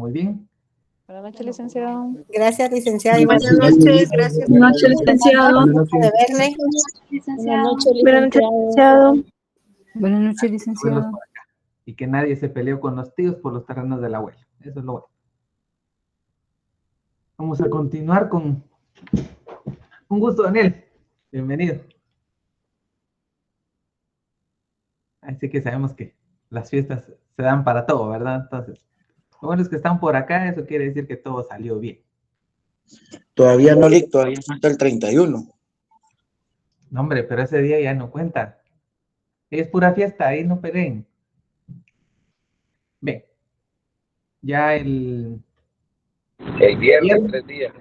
muy bien. Buenas noches, licenciado. Gracias, licenciada. Buenas noches, gracias. Buenas noches, licenciado. Buenas noches. De verle. Buenas noches, licenciado. Buenas noches, licenciado. Verlos por acá. Y que nadie se peleó con los tíos por los terrenos de la abuela. Eso es lo bueno. Vamos a continuar con un gusto, Daniel. Bienvenido. Así que sabemos que las fiestas se dan para todo, ¿verdad? Entonces, lo bueno es que están por acá, eso quiere decir que todo salió bien. Todavía no, todavía falta el 31. No, hombre, pero ese día ya no cuenta. Es pura fiesta, ahí no peleen. Bien. Ya el viernes, 3 días.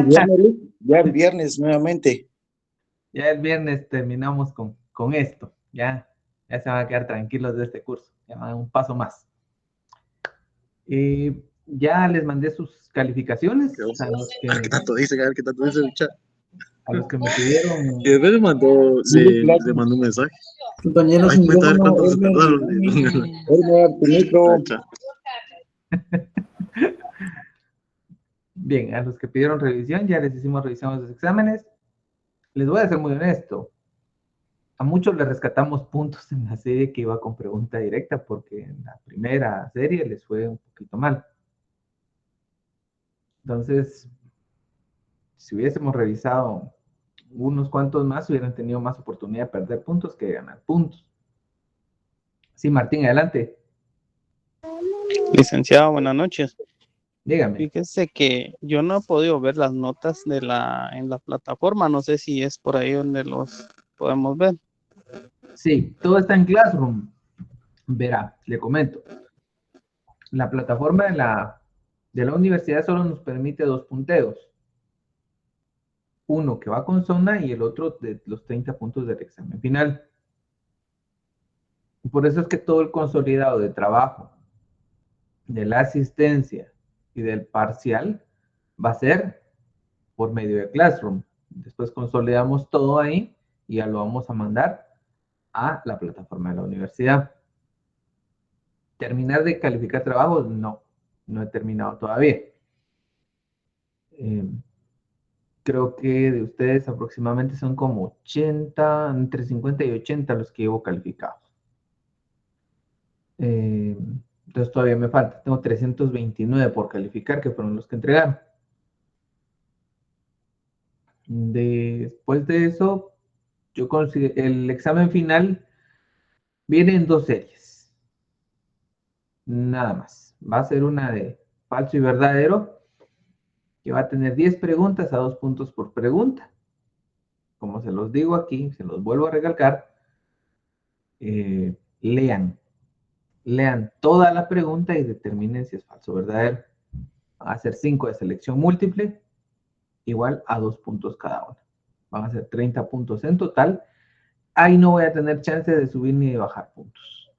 Ya el viernes nuevamente. Ya el viernes terminamos con esto. Ya se van a quedar tranquilos de este curso. Ya van un paso más. Ya les mandé sus calificaciones a los que, ¿Qué tanto dice? A ver qué tanto dice el chat. a los que me pidieron. Y después le mandó un mensaje. Compañeros, Ay, cuenta a ver cuánto se tardaron. Bien, a los que pidieron revisión, ya les hicimos revisión de los exámenes. Les voy a ser muy honesto. A muchos les rescatamos puntos en la serie que iba con pregunta directa, porque en la primera serie les fue un poquito mal. Entonces, si hubiésemos revisado unos cuantos más, hubieran tenido más oportunidad de perder puntos que de ganar puntos. Sí, Martín, adelante. Licenciado, buenas noches. Dígame. Fíjese que yo no he podido ver las notas en la plataforma. No sé si es por ahí donde los podemos ver. Sí, todo está en Classroom. Verá, le comento. La plataforma de la universidad solo nos permite 2 punteos. Uno que va con zona y el otro de los 30 puntos del examen final. Por eso es que todo el consolidado de trabajo, de la asistencia y del parcial va a ser por medio de Classroom. Después consolidamos todo ahí y ya lo vamos a mandar a la plataforma de la universidad. ¿Terminar de calificar trabajos? No he terminado todavía. Creo que de ustedes aproximadamente son como 80, entre 50 y 80 los que llevo calificados. Entonces todavía me falta. Tengo 329 por calificar, que fueron los que entregaron. Después de eso, yo considero el examen final viene en 2 series. Nada más. Va a ser una de falso y verdadero, que va a tener 10 preguntas a 2 puntos por pregunta. Como se los digo aquí, se los vuelvo a recalcar, lean toda la pregunta y determinen si es falso o verdadero. Van a ser 5 de selección múltiple, igual a 2 puntos cada una. Van a ser 30 puntos en total. Ahí no voy a tener chance de subir ni de bajar puntos.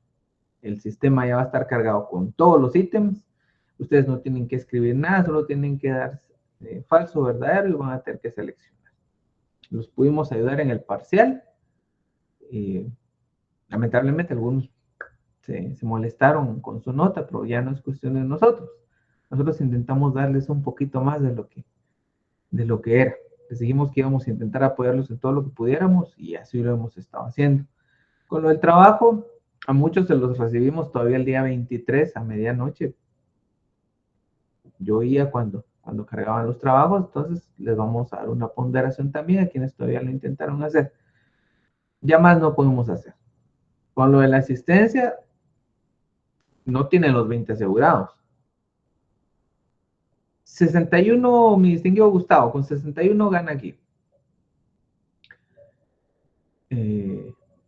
El sistema ya va a estar cargado con todos los ítems. Ustedes no tienen que escribir nada, solo tienen que dar falso o verdadero y van a tener que seleccionar. Los pudimos ayudar en el parcial. Lamentablemente algunos se molestaron con su nota, pero ya no es cuestión de nosotros. Nosotros intentamos darles un poquito más de lo que era. Les dijimos que íbamos a intentar apoyarlos en todo lo que pudiéramos y así lo hemos estado haciendo. Con lo del trabajo, a muchos se los recibimos todavía el día 23 a medianoche. Yo oía cuando cargaban los trabajos, entonces les vamos a dar una ponderación también a quienes todavía lo intentaron hacer. Ya más no podemos hacer. Con lo de la asistencia, no tienen los 20 asegurados. 61, mi distinguido Gustavo, con 61 gana aquí.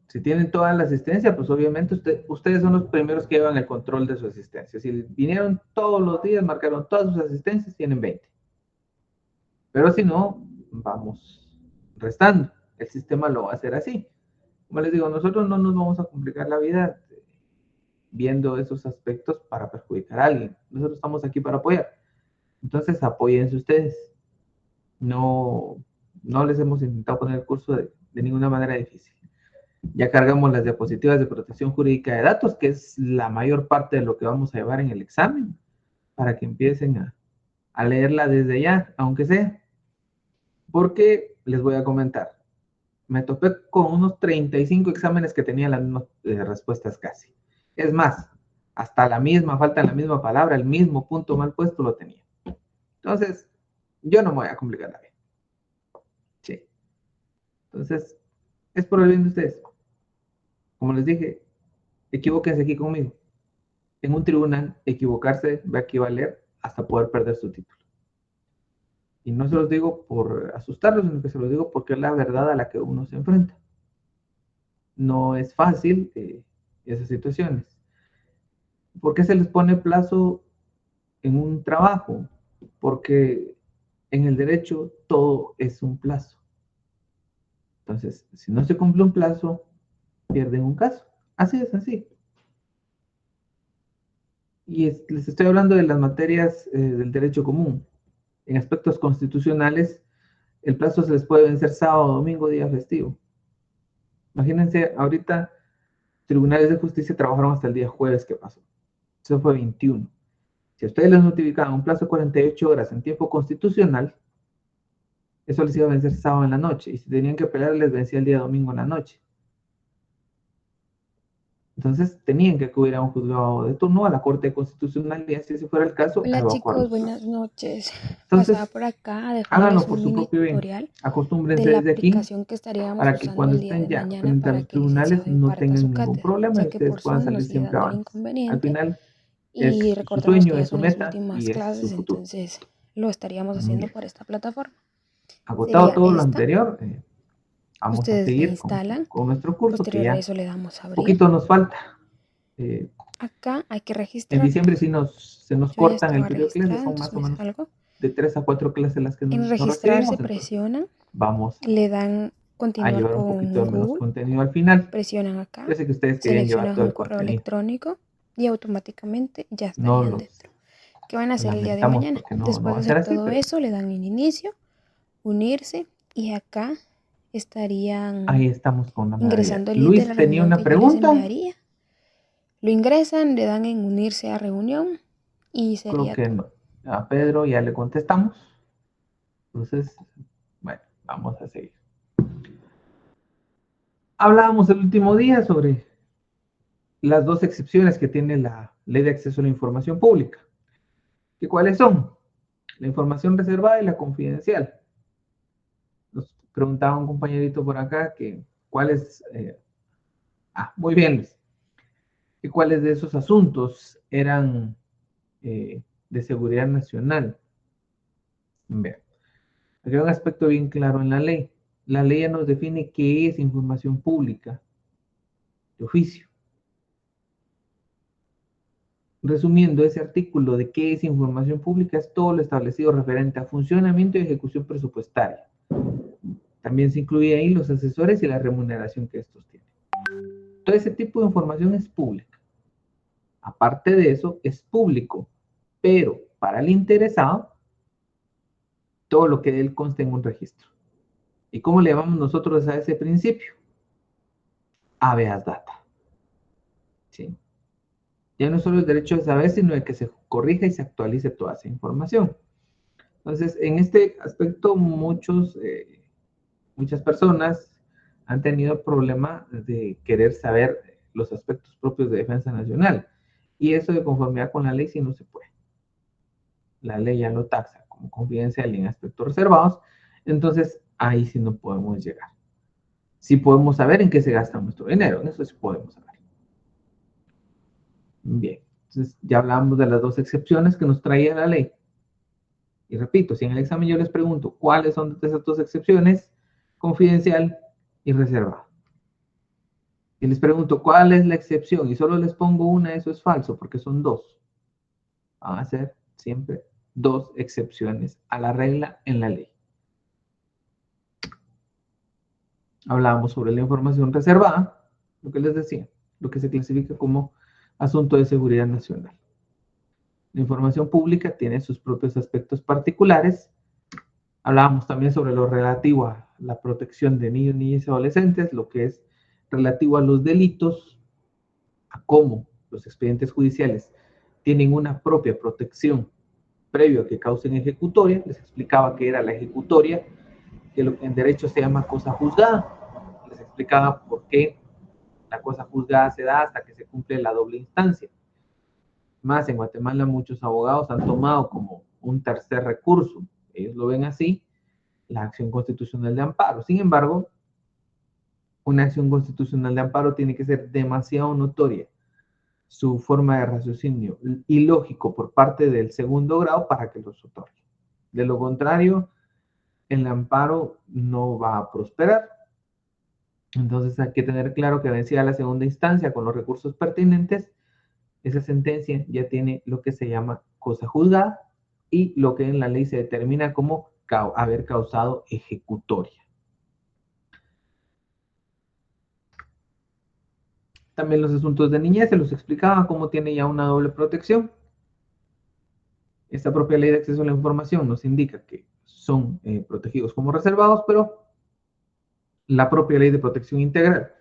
Si tienen toda la asistencia, pues obviamente ustedes son los primeros que llevan el control de su asistencia. Si vinieron todos los días, marcaron todas sus asistencias, tienen 20. Pero si no, vamos restando. El sistema lo va a hacer así. Como les digo, nosotros no nos vamos a complicar la vida viendo esos aspectos para perjudicar a alguien. Nosotros estamos aquí para apoyar. Entonces, apóyense ustedes. No les hemos intentado poner el curso de ninguna manera difícil. Ya cargamos las diapositivas de protección jurídica de datos, que es la mayor parte de lo que vamos a llevar en el examen. para que empiecen a leerla desde ya, aunque sea. Porque les voy a comentar. Me topé con unos 35 exámenes que tenían las mismas respuestas casi. Es más, hasta la misma, falta la misma palabra, el mismo punto mal puesto lo tenía. Entonces, yo no me voy a complicar la vida. Sí. Entonces, es por el bien de ustedes. Como les dije, equivóquense aquí conmigo. En un tribunal, equivocarse va a equivaler hasta poder perder su título. Y no se los digo por asustarlos, sino que se los digo porque es la verdad a la que uno se enfrenta. No es fácil esas situaciones. ¿Por qué se les pone plazo en un trabajo? Porque en el derecho todo es un plazo. Entonces, si no se cumple un plazo, pierden un caso. Así es, así. Y les estoy hablando de las materias del derecho común. En aspectos constitucionales, el plazo se les puede vencer sábado, domingo, día festivo. Imagínense, ahorita tribunales de justicia trabajaron hasta el día jueves que pasó. Eso fue 21. Si a ustedes les notificaban un plazo de 48 horas en tiempo constitucional, eso les iba a vencer sábado en la noche. Y si tenían que pelear, les vencía el día domingo en la noche. Entonces tenían que acudir a un juzgado de turno, a la Corte Constitucional, y si ese fuera el caso, Hola evacuar chicos, los buenas casos. noches. Entonces, Pasaba por acá a háganlo dejarles por un su mini propio bien. tutorial de Acostúmbrense la desde aquí aplicación que estaríamos para que usando cuando el día estén de ya mañana frente a para los que el licenciado tribunales no imparta su tengan ningún cátedra, problema y ya que ustedes por puedan Zoom salir nos sigue siempre dando el avantes. Al inconveniente final y es su recordemos que sueño, ya es su son las meta últimas y es su clases, futuro. entonces lo estaríamos Muy haciendo bien. por esta plataforma. Agotado Sería todo lo esta, anterior, vamos a ustedes la seguir instalan, con nuestro curso que posterior a ya eso le damos a abrir. poquito nos falta. Acá hay que En registrar. diciembre sí se nos Yo ya cortan el estaba periodo de clases, registrada, son entonces más o me menos salgo. de 3 a 4 clases las que En nos registrar recibimos, se entonces presionan, vamos le dan a continuar llevar un poquito de con menos Google, contenido al final. presionan acá, Yo sé que ustedes querían llevar seleccionan todo un el correo contenido. electrónico y automáticamente ya No estarían los dentro. ¿Qué van a hacer el día de lamentamos mañana? porque no Después va de a ser hacer así, todo pero eso, le dan en inicio, unirse y acá ahí estarían estamos con la mayoría. ingresando el link de la Luis tenía reunión una que yo les pregunta. enviaría. Lo ingresan, le dan en unirse a reunión y Creo sería que no. A Pedro ya le contestamos. Entonces, bueno, vamos a seguir. Hablábamos el último día sobre las dos excepciones que tiene la Ley de Acceso a la Información Pública. ¿Y cuáles son? La información reservada y la confidencial. Nos preguntaba un compañerito por acá que cuáles... muy bien, Luis. ¿Y cuáles de esos asuntos eran de seguridad nacional? Vean, aquí hay un aspecto bien claro en la ley. La ley ya nos define qué es información pública de oficio. Resumiendo, ese artículo de qué es información pública es todo lo establecido referente a funcionamiento y ejecución presupuestaria. También se incluye ahí los asesores y la remuneración que estos tienen. Todo ese tipo de información es pública. Aparte de eso, es público, pero para el interesado, todo lo que de él consta en un registro. ¿Y cómo le llamamos nosotros a ese principio? Habeas data. ¿Sí? Ya no solo el derecho de saber, sino de que se corrija y se actualice toda esa información. Entonces, en este aspecto, muchas personas han tenido el problema de querer saber los aspectos propios de defensa nacional. Y eso de conformidad con la ley sí no se puede. La ley ya lo taxa como confidencial en aspectos reservados, entonces ahí sí no podemos llegar. Sí podemos saber en qué se gasta nuestro dinero, en eso sí podemos saber. Bien, entonces ya hablamos de las dos excepciones que nos traía la ley. Y repito, si en el examen yo les pregunto cuáles son de esas dos excepciones, confidencial y reservado. Y les pregunto cuál es la excepción y solo les pongo una, eso es falso porque son dos. Van a ser siempre dos excepciones a la regla en la ley. Hablábamos sobre la información reservada, lo que les decía, lo que se clasifica como asunto de seguridad nacional. La información pública tiene sus propios aspectos particulares. Hablábamos también sobre lo relativo a la protección de niños, niñas y adolescentes, lo que es relativo a los delitos, a cómo los expedientes judiciales tienen una propia protección previo a que causen ejecutoria. Les explicaba que era la ejecutoria, que en derecho se llama cosa juzgada. Les explicaba por qué la cosa juzgada se da hasta que se cumple la doble instancia. Más en Guatemala muchos abogados han tomado como un tercer recurso, ellos lo ven así, la acción constitucional de amparo. Sin embargo, una acción constitucional de amparo tiene que ser demasiado notoria su forma de raciocinio ilógico por parte del segundo grado para que los otorgue. De lo contrario, el amparo no va a prosperar. Entonces hay que tener claro que vencida la segunda instancia con los recursos pertinentes, esa sentencia ya tiene lo que se llama cosa juzgada y lo que en la ley se determina como haber causado ejecutoria. También los asuntos de niñez se los explicaba cómo tiene ya una doble protección. Esta propia ley de acceso a la información nos indica que son protegidos como reservados, pero la propia ley de protección integral,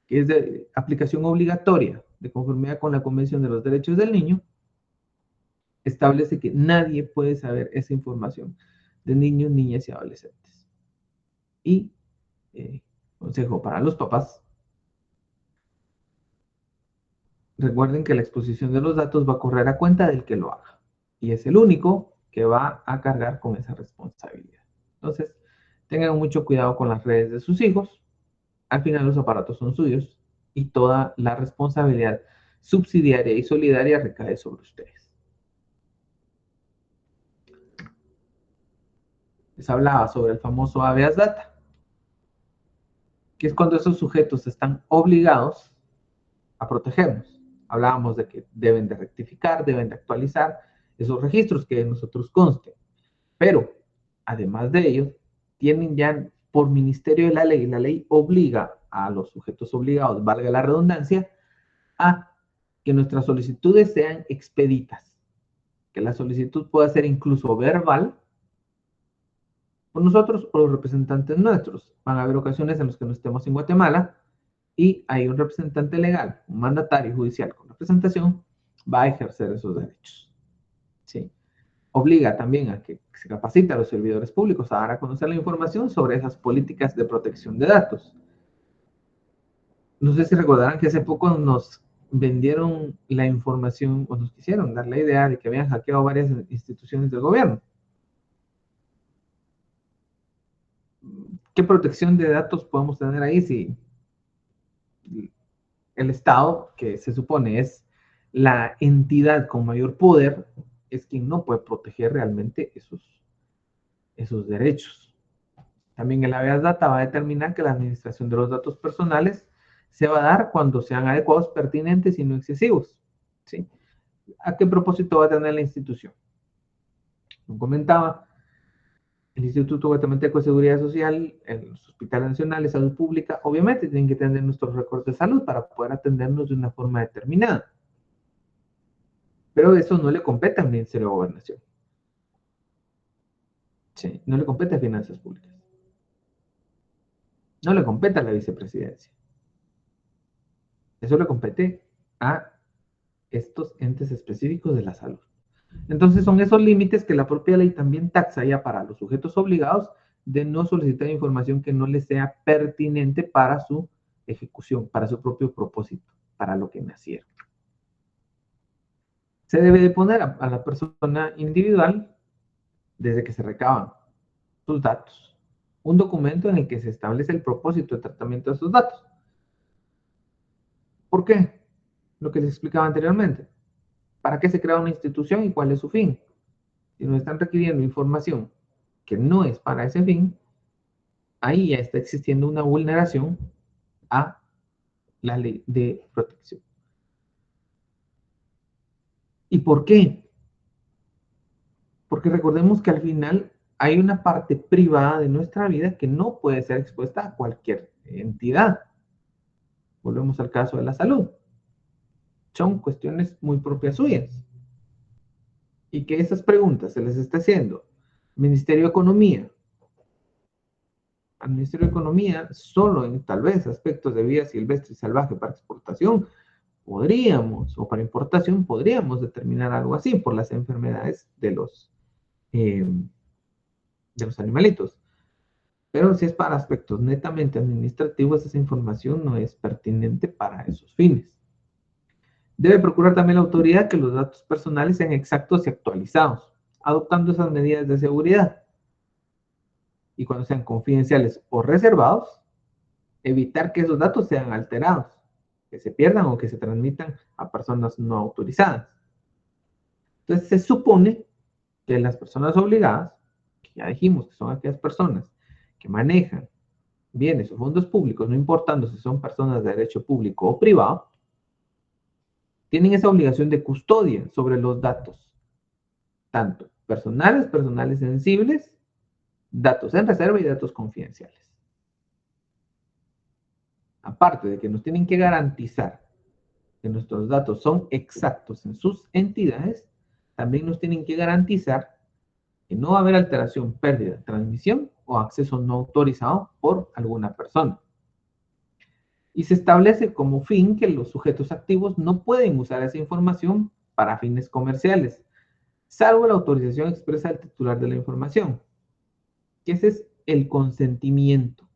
que es de aplicación obligatoria de conformidad con la Convención de los Derechos del Niño, establece que nadie puede saber esa información de niños, niñas y adolescentes. Y consejo para los papás: recuerden que la exposición de los datos va a correr a cuenta del que lo haga, y es el único que va a cargar con esa responsabilidad. Entonces, tengan mucho cuidado con las redes de sus hijos. Al final los aparatos son suyos y toda la responsabilidad subsidiaria y solidaria recae sobre ustedes. Les hablaba sobre el famoso habeas data, que es cuando esos sujetos están obligados a protegernos. Hablábamos de que deben de rectificar, deben de actualizar esos registros que de nosotros consten. Pero, además de ello, tienen ya por ministerio de la ley obliga a los sujetos obligados, valga la redundancia, a que nuestras solicitudes sean expeditas, que la solicitud pueda ser incluso verbal por nosotros o los representantes nuestros. Van a haber ocasiones en las que no estemos en Guatemala y hay un representante legal, un mandatario judicial con representación, va a ejercer esos derechos. ¿Sí? Obliga también a que se capacite a los servidores públicos a dar a conocer la información sobre esas políticas de protección de datos. No sé si recordarán que hace poco nos vendieron la información, o nos quisieron dar la idea de que habían hackeado varias instituciones del gobierno. ¿Qué protección de datos podemos tener ahí si el Estado, que se supone es la entidad con mayor poder, es quien no puede proteger realmente esos derechos? También el habeas data va a determinar que la administración de los datos personales se va a dar cuando sean adecuados, pertinentes y no excesivos. ¿Sí? ¿A qué propósito va a tener la institución? Como comentaba, el Instituto Guatemalteco de Seguridad Social, los hospitales nacionales, salud pública, obviamente tienen que tener nuestros récords de salud para poder atendernos de una forma determinada. Pero eso no le compete al Ministerio de Gobernación. Sí, no le compete a Finanzas Públicas. No le compete a la vicepresidencia. Eso le compete a estos entes específicos de la salud. Entonces son esos límites que la propia ley también taxa ya para los sujetos obligados de no solicitar información que no les sea pertinente para su ejecución, para su propio propósito, para lo que nacieron. Se debe de poner a la persona individual, desde que se recaban sus datos, un documento en el que se establece el propósito de tratamiento de esos datos. ¿Por qué? Lo que les explicaba anteriormente. ¿Para qué se crea una institución y cuál es su fin? Si nos están requiriendo información que no es para ese fin, ahí ya está existiendo una vulneración a la ley de protección. ¿Y por qué? Porque recordemos que al final hay una parte privada de nuestra vida que no puede ser expuesta a cualquier entidad. Volvemos al caso de la salud. Son cuestiones muy propias suyas. Y que esas preguntas se les está haciendo al Ministerio de Economía. Al Ministerio de Economía solo en tal vez aspectos de vida silvestre y salvaje para exportación, podríamos, o para importación, podríamos determinar algo así por las enfermedades de los animalitos. Pero si es para aspectos netamente administrativos, esa información no es pertinente para esos fines. Debe procurar también la autoridad que los datos personales sean exactos y actualizados, adoptando esas medidas de seguridad. Y cuando sean confidenciales o reservados, evitar que esos datos sean alterados, que se pierdan o que se transmitan a personas no autorizadas. Entonces se supone que las personas obligadas, que ya dijimos que son aquellas personas que manejan bienes o fondos públicos, no importando si son personas de derecho público o privado, tienen esa obligación de custodia sobre los datos, tanto personales sensibles, datos en reserva y datos confidenciales. Aparte de que nos tienen que garantizar que nuestros datos son exactos en sus entidades, también nos tienen que garantizar que no va a haber alteración, pérdida, transmisión o acceso no autorizado por alguna persona. Y se establece como fin que los sujetos activos no pueden usar esa información para fines comerciales, salvo la autorización expresa del titular de la información, que ese es el consentimiento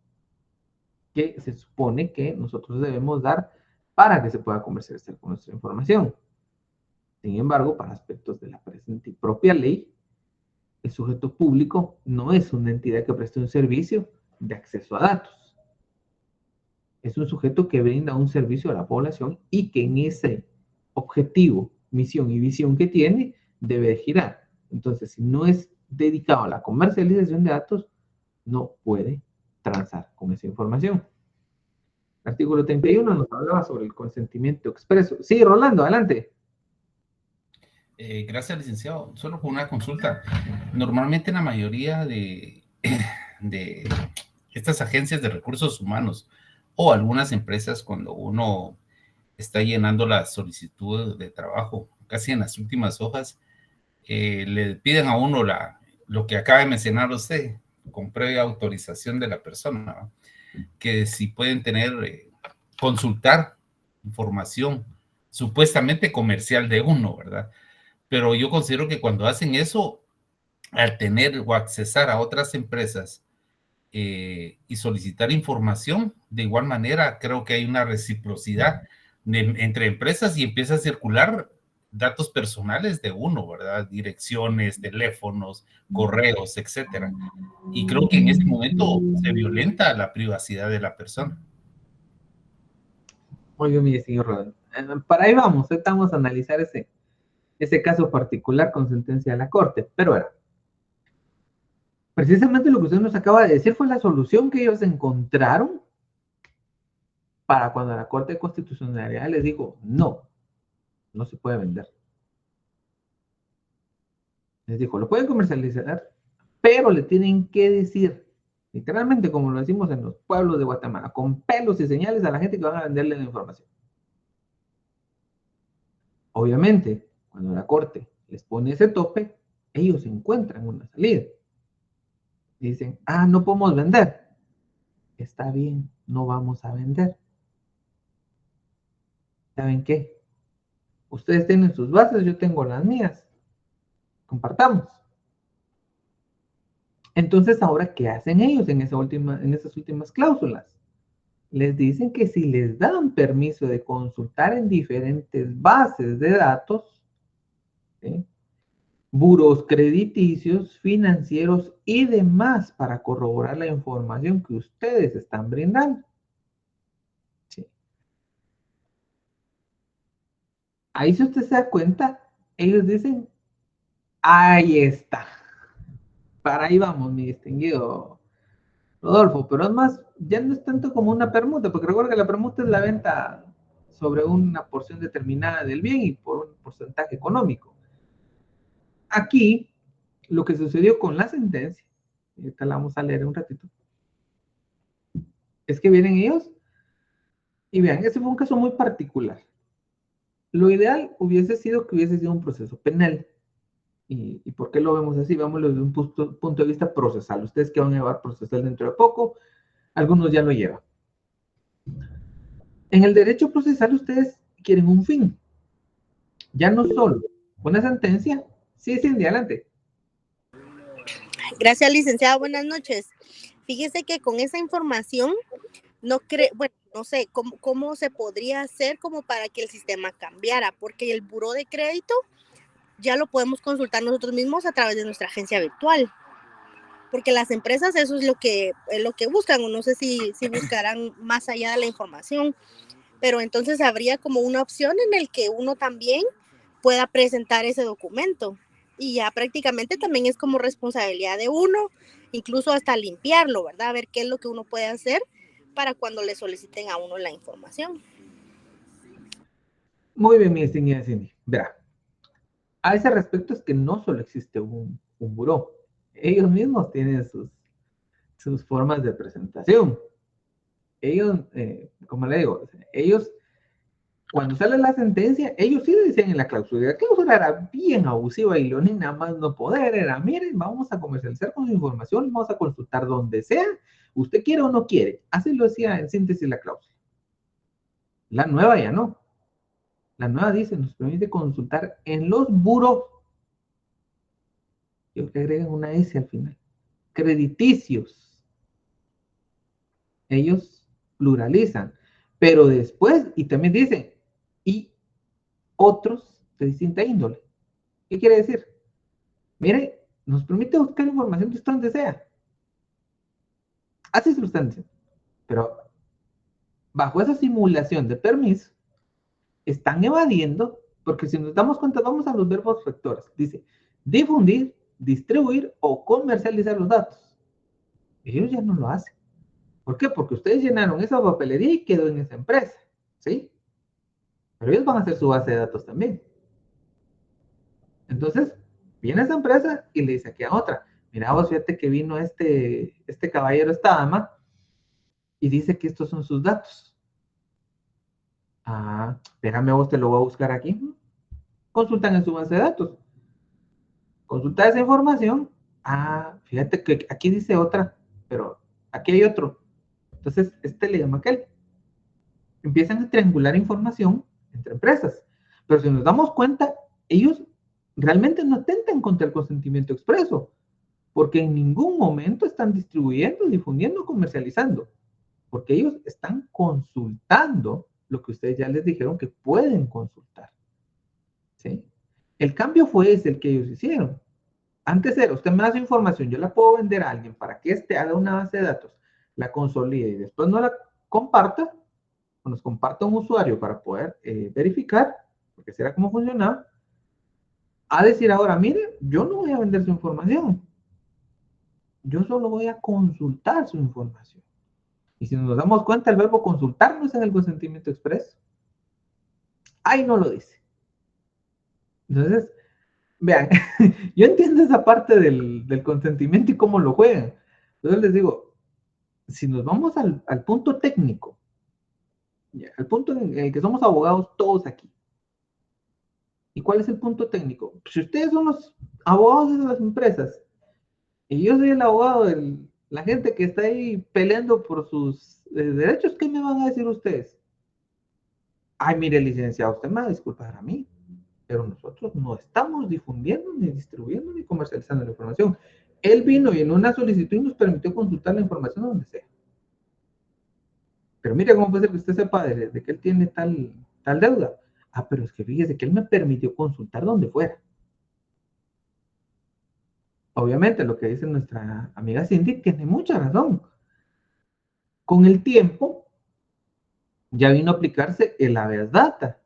que se supone que nosotros debemos dar para que se pueda comercializar con nuestra información. Sin embargo, para aspectos de la presente y propia ley, el sujeto público no es una entidad que preste un servicio de acceso a datos. Es un sujeto que brinda un servicio a la población y que en ese objetivo, misión y visión que tiene, debe de girar. Entonces, si no es dedicado a la comercialización de datos, no puede transar con esa información. El artículo 31 nos hablaba sobre el consentimiento expreso. Sí, Rolando, adelante. Gracias, licenciado. Solo con una consulta. Normalmente en la mayoría de estas agencias de recursos humanos o algunas empresas, cuando uno está llenando la solicitud de trabajo, casi en las últimas hojas, le piden a uno lo que acaba de mencionar usted, con previa autorización de la persona, ¿no? Que si pueden consultar información supuestamente comercial de uno, ¿verdad? Pero yo considero que cuando hacen eso, al tener o accesar a otras empresas y solicitar información, de igual manera creo que hay una reciprocidad entre empresas y empieza a circular datos personales de uno, ¿verdad? Direcciones, teléfonos, correos, etcétera. Y creo que en ese momento se violenta la privacidad de la persona. Muy bien, mi señor Rolando. Para ahí vamos, estamos a analizar ese caso particular con sentencia de la Corte. Pero bueno, precisamente lo que usted nos acaba de decir fue la solución que ellos encontraron para cuando la Corte de Constitucionalidad les dijo, no se puede vender. Les dijo, lo pueden comercializar, pero le tienen que decir, literalmente como lo decimos en los pueblos de Guatemala, con pelos y señales a la gente que van a venderle la información. Obviamente, cuando la Corte les pone ese tope, ellos encuentran una salida. Dicen, no podemos vender. Está bien, no vamos a vender. ¿Saben qué? Ustedes tienen sus bases, yo tengo las mías. Compartamos. Entonces, ahora, ¿qué hacen ellos en esas últimas cláusulas? Les dicen que si les dan permiso de consultar en diferentes bases de datos, ¿sí?, buros crediticios, financieros y demás para corroborar la información que ustedes están brindando. Sí. Ahí, si usted se da cuenta, ellos dicen, ahí está. Para ahí vamos, mi distinguido Rodolfo, pero es más, ya no es tanto como una permuta, porque recuerda que la permuta es la venta sobre una porción determinada del bien y por un porcentaje económico. Aquí, lo que sucedió con la sentencia, y ahorita la vamos a leer un ratito, es que vienen ellos y vean, ese fue un caso muy particular. Lo ideal hubiese sido que hubiese sido un proceso penal. ¿Y por qué lo vemos así? Vámonos desde un punto de vista procesal. Ustedes que van a llevar procesal dentro de poco, algunos ya lo llevan. En el derecho procesal, ustedes quieren un fin. Ya no solo una sentencia. Sí, Cindy, adelante. Gracias, licenciada. Buenas noches. Fíjese que con esa información no sé cómo se podría hacer como para que el sistema cambiara, porque el buró de crédito ya lo podemos consultar nosotros mismos a través de nuestra agencia virtual, porque las empresas eso es lo que buscan, o no sé si buscarán más allá de la información, pero entonces habría como una opción en el que uno también pueda presentar ese documento, y ya prácticamente también es como responsabilidad de uno, incluso hasta limpiarlo, ¿verdad? A ver qué es lo que uno puede hacer para cuando le soliciten a uno la información. Muy bien, mi estimada Cindy. Verá, a ese respecto es que no solo existe un buró. Ellos mismos tienen sus formas de presentación. Ellos, como le digo, ellos, cuando sale la sentencia, ellos sí dicen en la cláusula. La cláusula era bien abusiva y leonina más no poder. Era, miren, vamos a comercializar con su información, vamos a consultar donde sea, usted quiere o no quiere. Así lo decía en síntesis la cláusula. La nueva ya no. La nueva dice, nos permite consultar en los buros. Yo que agregan una S al final. Crediticios. Ellos pluralizan. Pero después, y también dicen, y otros de distinta índole. ¿Qué quiere decir? Mire, nos permite buscar información de donde sea. Así sustancia. Pero bajo esa simulación de permiso, están evadiendo, porque si nos damos cuenta, vamos a los verbos rectores. Dice, difundir, distribuir o comercializar los datos. Ellos ya no lo hacen. ¿Por qué? Porque ustedes llenaron esa papelería y quedó en esa empresa, ¿sí? Pero ellos van a hacer su base de datos también. Entonces, viene esa empresa y le dice aquí a otra, mira vos, fíjate que vino este caballero, esta dama, y dice que estos son sus datos. Ah, espérame vos, te lo voy a buscar aquí. Consultan en su base de datos. Consulta esa información. Ah, fíjate que aquí dice otra, pero aquí hay otro. Entonces, le llama aquel. Empiezan a triangular información entre empresas. Pero si nos damos cuenta, ellos realmente no atentan contra el consentimiento expreso, porque en ningún momento están distribuyendo, difundiendo, comercializando, porque ellos están consultando lo que ustedes ya les dijeron que pueden consultar. ¿Sí? El cambio fue ese el que ellos hicieron. Antes era, usted me da su información, yo la puedo vender a alguien para que éste haga una base de datos, la consolide y después no la comparta, o nos comparta un usuario para poder verificar, porque así era como funcionaba, a decir ahora, mire, yo no voy a vender su información, yo solo voy a consultar su información. Y si nos damos cuenta, el verbo consultar no es en el consentimiento expreso. Ahí no lo dice. Entonces, vean, yo entiendo esa parte del consentimiento y cómo lo juegan. Entonces les digo, si nos vamos al punto técnico, al punto en el que somos abogados todos aquí. ¿Y cuál es el punto técnico? Si ustedes son los abogados de las empresas y yo soy el abogado de la gente que está ahí peleando por sus derechos, ¿qué me van a decir ustedes? Ay, mire, licenciado, usted me va a disculpar a mí, pero nosotros no estamos difundiendo, ni distribuyendo, ni comercializando la información. Él vino y en una solicitud nos permitió consultar la información donde sea. Pero mire cómo puede ser que usted sepa de que él tiene tal deuda. Ah, pero es que fíjese que él me permitió consultar donde fuera. Obviamente, lo que dice nuestra amiga Cindy tiene mucha razón. Con el tiempo, ya vino a aplicarse el habeas data.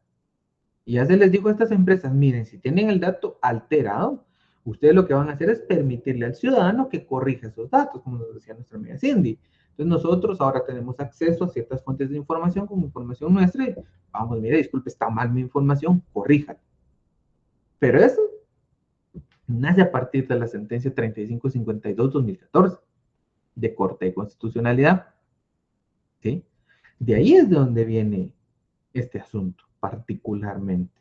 Y ya se les dijo a estas empresas, miren, si tienen el dato alterado, ustedes lo que van a hacer es permitirle al ciudadano que corrija esos datos, como nos decía nuestra amiga Cindy. Entonces nosotros ahora tenemos acceso a ciertas fuentes de información como información nuestra y vamos, mire, disculpe, está mal mi información, corríjala. Pero eso nace a partir de la sentencia 3552-2014 de Corte de Constitucionalidad. ¿Sí? De ahí es de donde viene este asunto, particularmente.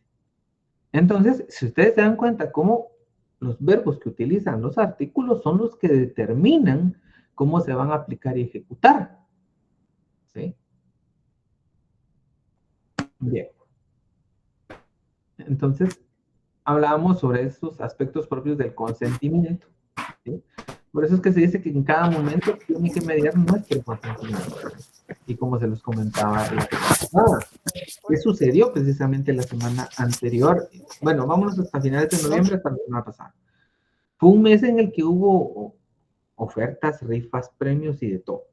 Entonces, si ustedes se dan cuenta cómo los verbos que utilizan los artículos son los que determinan cómo se van a aplicar y ejecutar. ¿Sí? Bien. Entonces, hablábamos sobre estos aspectos propios del consentimiento, ¿sí? Por eso es que se dice que en cada momento tiene que mediar nuestro consentimiento. Y como se los comentaba la semana pasada, ¿qué sucedió precisamente la semana anterior? Bueno, vámonos hasta finales de noviembre, hasta la semana pasada. Fue un mes en el que hubo ofertas, rifas, premios y de todo.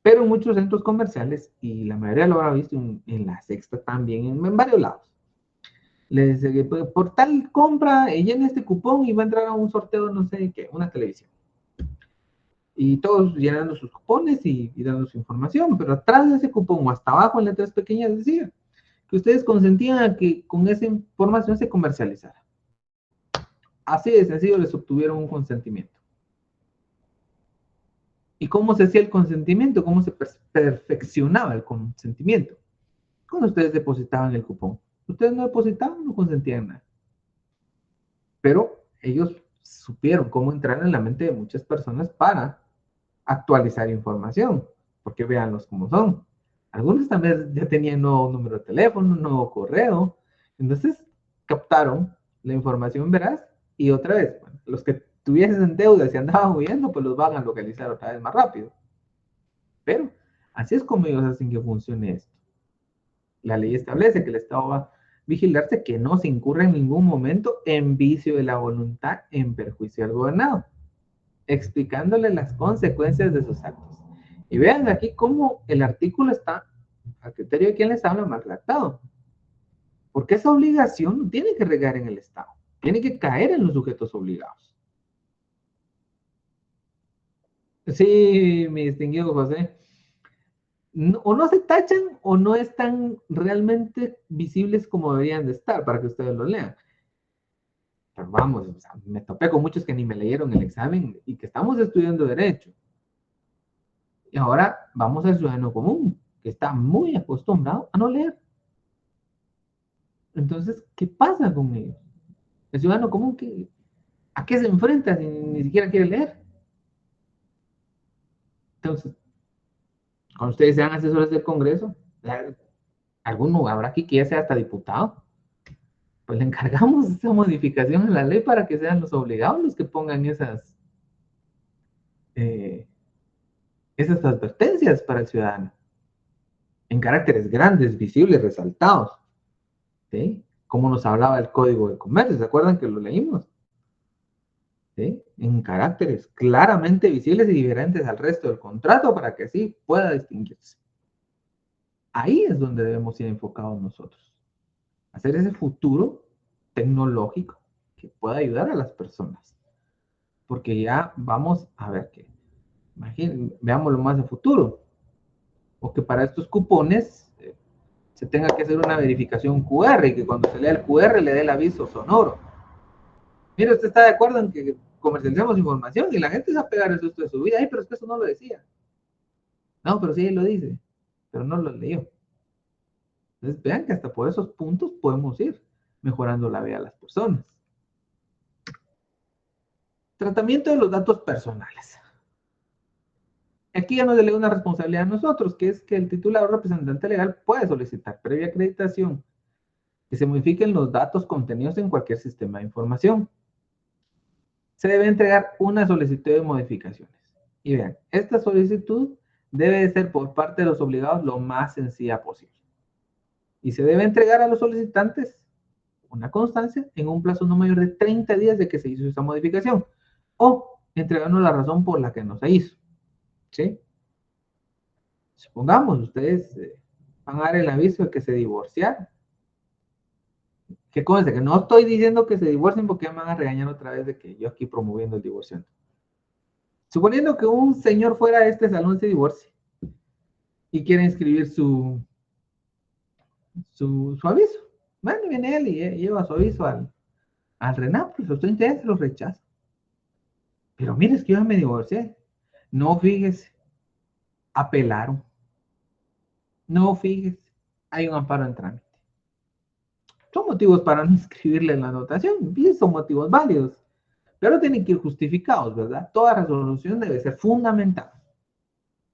Pero en muchos centros comerciales, y la mayoría lo habrá visto en la Sexta también, en varios lados, les dice, por tal compra, llena este cupón y va a entrar a un sorteo, no sé qué, una televisión. Y todos llenando sus cupones y dando su información, pero atrás de ese cupón o hasta abajo en letras pequeñas decía que ustedes consentían a que con esa información se comercializara. Así de sencillo les obtuvieron un consentimiento. ¿Y cómo se hacía el consentimiento? ¿Cómo se perfeccionaba el consentimiento? Cuando ustedes depositaban el cupón. Ustedes no depositaban, no consentían nada. Pero ellos supieron cómo entrar en la mente de muchas personas para actualizar información, porque véanlos cómo son. Algunos también ya tenían nuevo número de teléfono, nuevo correo, entonces captaron la información veraz y otra vez, bueno, los que tuviesen deuda y se andaban huyendo, pues los van a localizar otra vez más rápido. Pero así es como ellos hacen que funcione esto. La ley establece que el Estado va a vigilarse que no se incurra en ningún momento en vicio de la voluntad en perjuicio al gobernado, explicándole las consecuencias de sus actos. Y vean aquí cómo el artículo está, a criterio de quien les habla, mal redactado. Porque esa obligación no tiene que recaer en el Estado, tiene que caer en los sujetos obligados. Sí, mi distinguido José. No, o no se tachan o no están realmente visibles como deberían de estar para que ustedes lo lean. Pero vamos, o sea, me topé con muchos que ni me leyeron el examen y que estamos estudiando Derecho. Y ahora vamos al ciudadano común, que está muy acostumbrado a no leer. Entonces, ¿qué pasa con ellos? El ciudadano común, ¿a qué se enfrenta si ni siquiera quiere leer? Entonces, cuando ustedes sean asesores del Congreso, alguno habrá aquí que ya sea hasta diputado, pues le encargamos esa modificación en la ley para que sean los obligados los que pongan esas advertencias para el ciudadano, en caracteres grandes, visibles, resaltados, ¿sí? Como nos hablaba el Código de Comercio, ¿se acuerdan que lo leímos? ¿Sí? En caracteres claramente visibles y diferentes al resto del contrato para que así pueda distinguirse. Ahí es donde debemos ir enfocados nosotros. Hacer ese futuro tecnológico que pueda ayudar a las personas. Porque ya vamos a ver que, veámoslo más a futuro. O que para estos cupones se tenga que hacer una verificación QR y que cuando se lea el QR le dé el aviso sonoro. Mire, usted está de acuerdo en que comercialicemos información y la gente se va a pegar el susto de su vida. Ay, pero es que eso no lo decía. No, pero sí él lo dice, pero no lo leyó. Entonces vean que hasta por esos puntos podemos ir mejorando la vida de las personas. Tratamiento de los datos personales. Aquí ya nos delega una responsabilidad a nosotros, que es que el titular o representante legal puede solicitar previa acreditación que se modifiquen los datos contenidos en cualquier sistema de información. Se debe entregar una solicitud de modificaciones. Y vean, esta solicitud debe de ser por parte de los obligados lo más sencilla posible. Y se debe entregar a los solicitantes una constancia en un plazo no mayor de 30 días de que se hizo esa modificación. O entregarnos la razón por la que no se hizo. ¿Sí? Supongamos, ustedes van a dar el aviso de que se divorciaron. Que conste que no estoy diciendo que se divorcien porque me van a regañar otra vez de que yo aquí promoviendo el divorcio. Suponiendo que un señor fuera a este salón se divorcie y quiere inscribir su aviso. Bueno, viene él y lleva su aviso al RENAP, pues los 30 días se los rechaza. Pero mire, es que yo me divorcié. No, fíjese, apelaron. No, fíjese, hay un amparo en trámite. Son motivos para no inscribirle en la anotación, y son motivos válidos, pero tienen que ir justificados, ¿verdad? Toda resolución debe ser fundamentada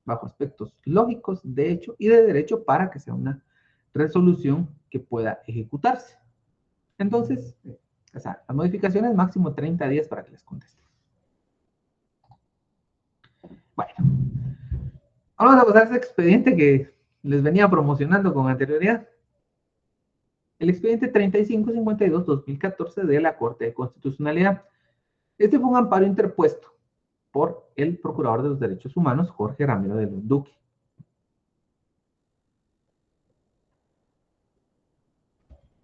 bajo aspectos lógicos, de hecho y de derecho para que sea una resolución que pueda ejecutarse. Entonces, o sea, las modificaciones máximo 30 días para que les conteste. Bueno, vamos a pasar a ese expediente que les venía promocionando con anterioridad. El expediente 3552-2014 de la Corte de Constitucionalidad. Este fue un amparo interpuesto por el Procurador de los Derechos Humanos, Jorge Ramiro de León Duque.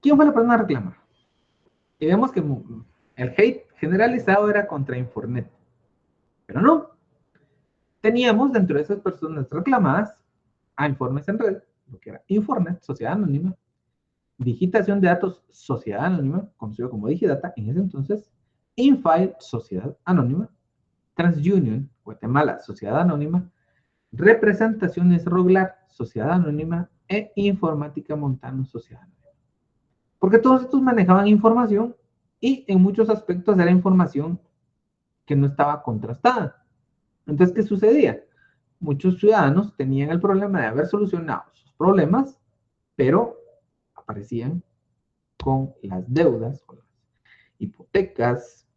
¿Quién fue la persona a reclamar? Y vemos que el hate generalizado era contra Infornet, pero no. Teníamos dentro de esas personas reclamadas a Informes en Red, lo que era Infornet, Sociedad Anónima, Digitación de Datos, Sociedad Anónima, conocido como Digidata en ese entonces, Infile, Sociedad Anónima, TransUnion, Guatemala, Sociedad Anónima, Representaciones Roglar, Sociedad Anónima, e Informática Montano, Sociedad Anónima. Porque todos estos manejaban información y en muchos aspectos era información que no estaba contrastada. Entonces, ¿qué sucedía? Muchos ciudadanos tenían el problema de haber solucionado sus problemas, pero aparecían con las deudas, con las hipotecas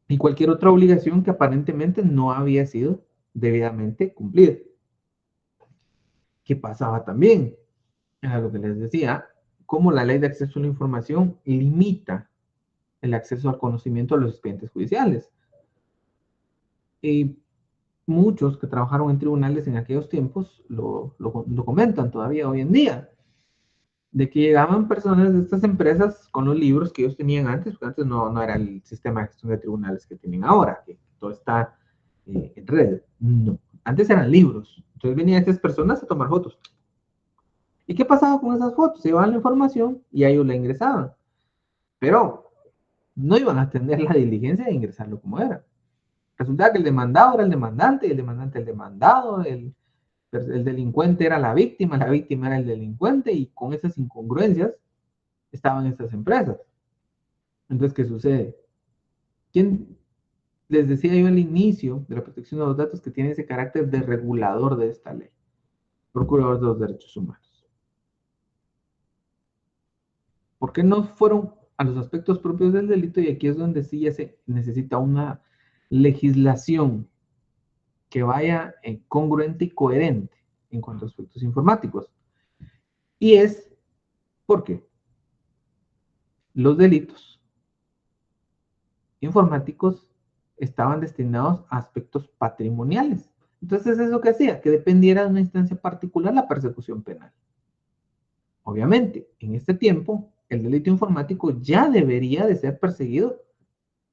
y cualquier otra obligación que aparentemente no había sido debidamente cumplida. ¿Qué pasaba también? Era lo que les decía, cómo la Ley de Acceso a la Información limita el acceso al conocimiento de los expedientes judiciales. Y muchos que trabajaron en tribunales en aquellos tiempos lo comentan todavía hoy en día, de que llegaban personas de estas empresas con los libros que ellos tenían antes, porque antes no era el sistema de gestión de tribunales que tienen ahora, que todo está en red. No, antes eran libros. Entonces venían estas personas a tomar fotos. ¿Y qué pasaba con esas fotos? Se llevaban la información y a ellos la ingresaban. Pero no iban a tener la diligencia de ingresarlo como era. Resultaba que el demandado era el demandante, el demandante el demandado, el delincuente era la víctima era el delincuente, y con esas incongruencias estaban estas empresas. Entonces, ¿qué sucede? ¿Quién les decía yo al inicio de la protección de los datos que tiene ese carácter de regulador de esta ley? Procurador de los Derechos Humanos. ¿Por qué no fueron a los aspectos propios del delito? Y aquí es donde sí ya se necesita una legislación que vaya congruente y coherente en cuanto a aspectos informáticos. Y es porque los delitos informáticos estaban destinados a aspectos patrimoniales. Entonces, ¿eso qué hacía? Que dependiera de una instancia particular la persecución penal. Obviamente, en este tiempo, el delito informático ya debería de ser perseguido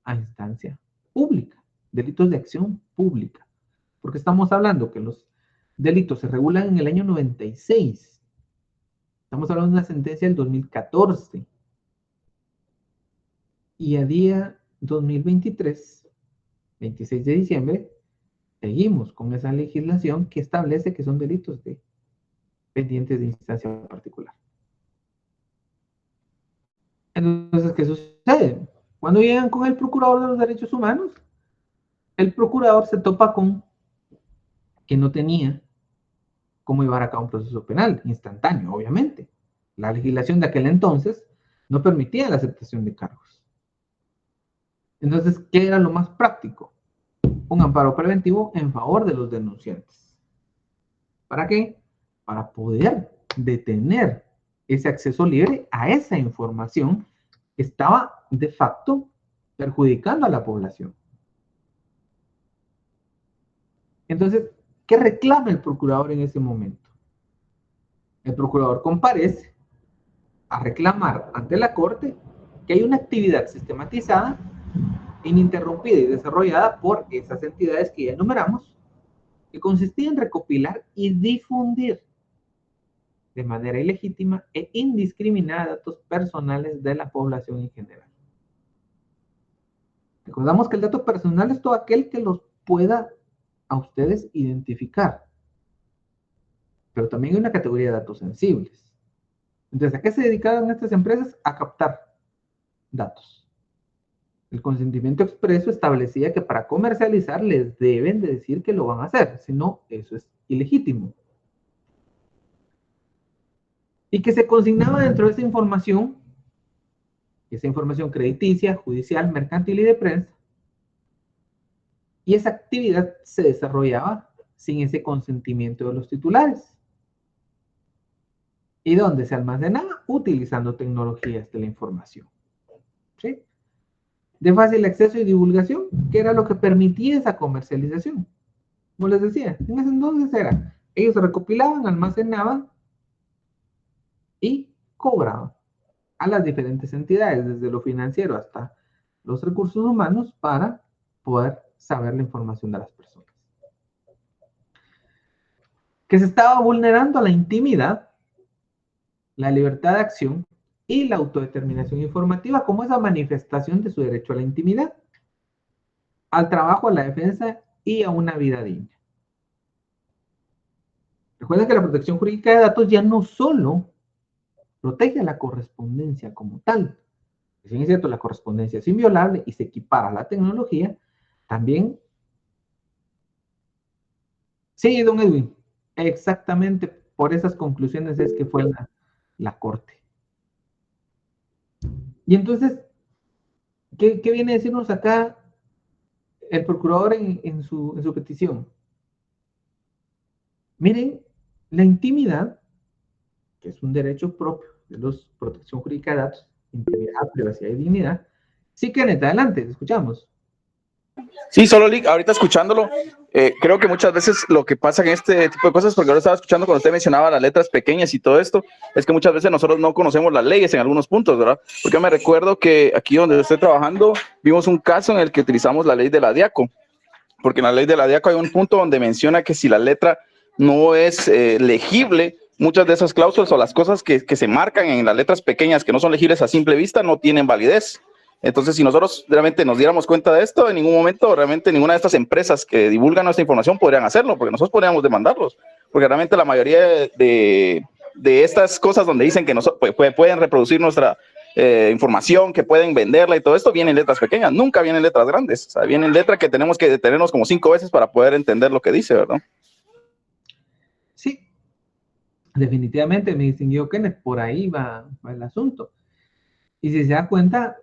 a instancia pública, delitos de acción pública. Porque estamos hablando que los delitos se regulan en el año 96. Estamos hablando de una sentencia del 2014. Y a día 2023, 26 de diciembre, seguimos con esa legislación que establece que son delitos pendientes de instancia particular. Entonces, ¿qué sucede? Cuando llegan con el Procurador de los Derechos Humanos, el Procurador se topa con que no tenía cómo llevar a cabo un proceso penal instantáneo, obviamente. La legislación de aquel entonces no permitía la aceptación de cargos. Entonces, ¿qué era lo más práctico? Un amparo preventivo en favor de los denunciantes. ¿Para qué? Para poder detener ese acceso libre a esa información que estaba de facto perjudicando a la población. Entonces, ¿qué reclama el procurador en ese momento? El procurador comparece a reclamar ante la Corte que hay una actividad sistematizada, ininterrumpida y desarrollada por esas entidades que ya enumeramos, que consistía en recopilar y difundir de manera ilegítima e indiscriminada datos personales de la población en general. Recordamos que el dato personal es todo aquel que los pueda a ustedes identificar. Pero también hay una categoría de datos sensibles. Entonces, ¿a qué se dedicaban estas empresas? A captar datos. El consentimiento expreso establecía que para comercializar les deben de decir que lo van a hacer, si no, eso es ilegítimo. Y que se consignaba dentro de esa información esa información crediticia, judicial, mercantil y de prensa. Y esa actividad se desarrollaba sin ese consentimiento de los titulares. ¿Y dónde se almacenaba? Utilizando tecnologías de la información. ¿Sí? De fácil acceso y divulgación, que era lo que permitía esa comercialización. Como les decía, en ese entonces era, ellos recopilaban, almacenaban y cobraban a las diferentes entidades, desde lo financiero hasta los recursos humanos, para poder saber la información de las personas. Que se estaba vulnerando la intimidad, la libertad de acción y la autodeterminación informativa como esa manifestación de su derecho a la intimidad, al trabajo, a la defensa y a una vida digna. Recuerden que la protección jurídica de datos ya no solo protege a la correspondencia como tal. Si bien es cierto, la correspondencia es inviolable y se equipara a la tecnología, también... Sí, don Edwin, exactamente por esas conclusiones es que fue la Corte. Y entonces, ¿qué viene a decirnos acá el procurador en su petición? Miren, la intimidad, que es un derecho propio de la protección jurídica de datos, intimidad, privacidad y dignidad. Sí, Kenneth, adelante, escuchamos. Sí, solo Lick, ahorita escuchándolo, creo que muchas veces lo que pasa en este tipo de cosas, porque ahora estaba escuchando cuando usted mencionaba las letras pequeñas y todo esto, es que muchas veces nosotros no conocemos las leyes en algunos puntos, ¿verdad? Porque yo me recuerdo que aquí donde estoy trabajando, vimos un caso en el que utilizamos la ley de la DIACO, porque en la ley de la DIACO hay un punto donde menciona que si la letra no es legible, muchas de esas cláusulas o las cosas que se marcan en las letras pequeñas que no son legibles a simple vista no tienen validez. Entonces, si nosotros realmente nos diéramos cuenta de esto, en ningún momento realmente ninguna de estas empresas que divulgan nuestra información podrían hacerlo, porque nosotros podríamos demandarlos, porque realmente la mayoría de estas cosas donde dicen que pueden reproducir nuestra información, que pueden venderla y todo esto, vienen letras pequeñas, nunca vienen letras grandes, o sea, vienen letras que tenemos que detenernos como 5 veces para poder entender lo que dice, ¿verdad? Sí, definitivamente me distinguió Kenneth, por ahí va el asunto. Y si se da cuenta,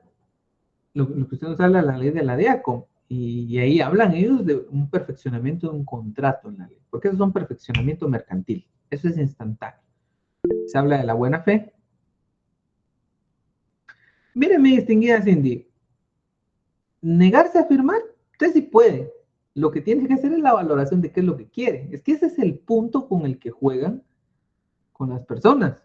lo que usted nos habla de la ley de la DIACO, y ahí hablan ellos de un perfeccionamiento de un contrato en la ley, porque eso es un perfeccionamiento mercantil, eso es instantáneo. Se habla de la buena fe. Mire, mi distinguida Cindy, negarse a firmar, usted sí puede. Lo que tiene que hacer es la valoración de qué es lo que quiere. Es que ese es el punto con el que juegan con las personas,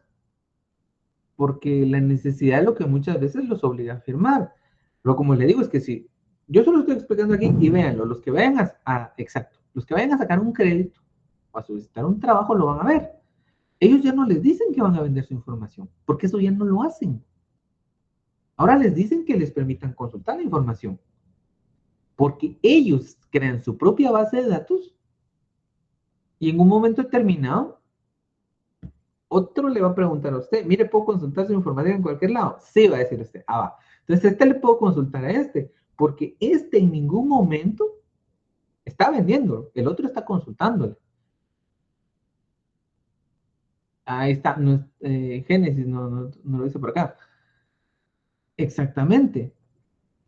porque la necesidad es lo que muchas veces los obliga a firmar. Pero como le digo, es que si yo solo estoy explicando aquí y véanlo, los que vayan los que vayan a sacar un crédito o a solicitar un trabajo lo van a ver. Ellos ya no les dicen que van a vender su información, porque eso ya no lo hacen. Ahora les dicen que les permitan consultar la información, porque ellos crean su propia base de datos y en un momento determinado otro le va a preguntar a usted, mire, ¿puedo consultar su información en cualquier lado? Sí, va a decir usted, va. Entonces, le puedo consultar a porque en ningún momento está vendiendo, el otro está consultándole. Ahí está, Génesis, no lo dice por acá. Exactamente.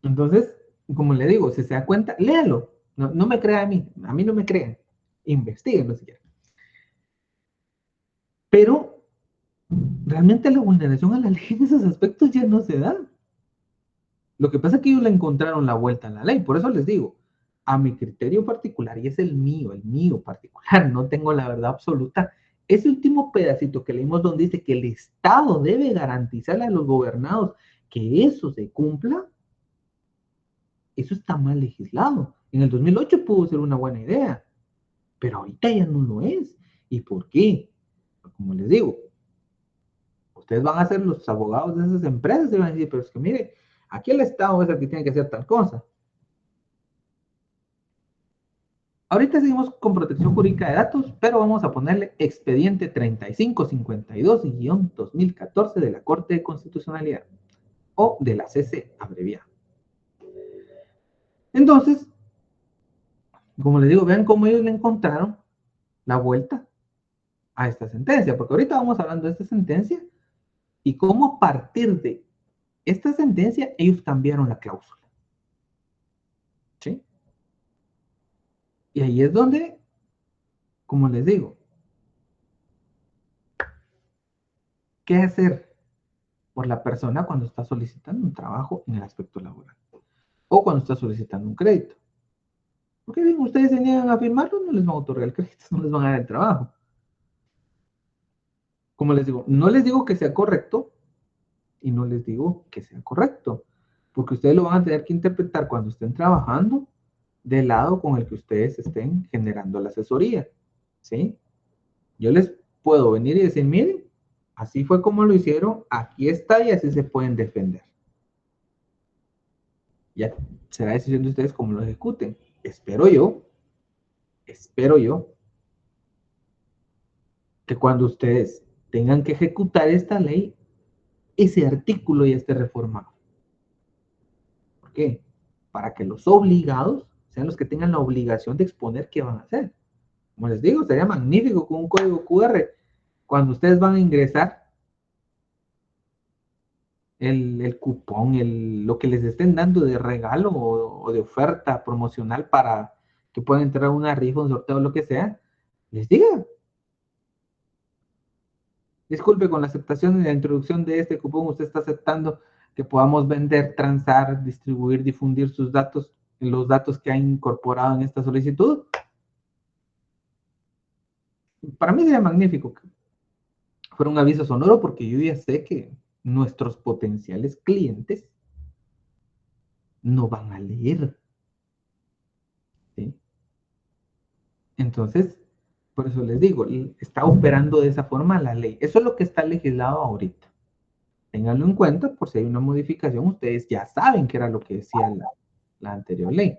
Entonces, como le digo, si se da cuenta, léalo. No me crea a mí no me crean. Investíguenlo si quieren. Pero, realmente la vulneración a la ley en esos aspectos ya no se da. Lo que pasa es que ellos le encontraron la vuelta a la ley. Por eso les digo, a mi criterio particular, y es el mío particular, no tengo la verdad absoluta, ese último pedacito que leímos donde dice que el Estado debe garantizarle a los gobernados que eso se cumpla, eso está mal legislado. En el 2008 pudo ser una buena idea, pero ahorita ya no lo es. ¿Y por qué? Como les digo, ustedes van a ser los abogados de esas empresas y van a decir, pero es que mire, aquí el Estado es el que tiene que hacer tal cosa. Ahorita seguimos con protección jurídica de datos, pero vamos a ponerle expediente 3552-2014 de la Corte de Constitucionalidad, o de la CC abreviada. Entonces, como les digo, vean cómo ellos le encontraron la vuelta a esta sentencia, porque ahorita vamos hablando de esta sentencia y cómo a partir de esta sentencia, ellos cambiaron la cláusula. ¿Sí? Y ahí es donde, como les digo, ¿qué hacer por la persona cuando está solicitando un trabajo en el aspecto laboral? O cuando está solicitando un crédito. Porque bien, ustedes se niegan a firmarlo, no les van a otorgar el crédito, no les van a dar el trabajo. Como les digo, no les digo que sea correcto y no les digo que sea correcto, porque ustedes lo van a tener que interpretar cuando estén trabajando del lado con el que ustedes estén generando la asesoría, ¿sí? Yo les puedo venir y decir, miren, así fue como lo hicieron, aquí está y así se pueden defender. Ya será decisión de ustedes cómo lo ejecuten. Espero yo, que cuando ustedes tengan que ejecutar esta ley, ese artículo ya esté reformado. ¿Por qué? Para que los obligados sean los que tengan la obligación de exponer qué van a hacer. Como les digo, sería magnífico con un código QR, cuando ustedes van a ingresar el cupón, lo que les estén dando de regalo o de oferta promocional para que puedan entrar a una rifa, un sorteo, lo que sea, les diga. Disculpe, con la aceptación y la introducción de este cupón, usted está aceptando que podamos vender, transar, distribuir, difundir sus datos, los datos que ha incorporado en esta solicitud. Para mí sería magnífico que fuera un aviso sonoro, porque yo ya sé que nuestros potenciales clientes no van a leer. ¿Sí? Entonces, por eso les digo, está operando de esa forma la ley. Eso es lo que está legislado ahorita. Ténganlo en cuenta, por si hay una modificación, ustedes ya saben qué era lo que decía la anterior ley.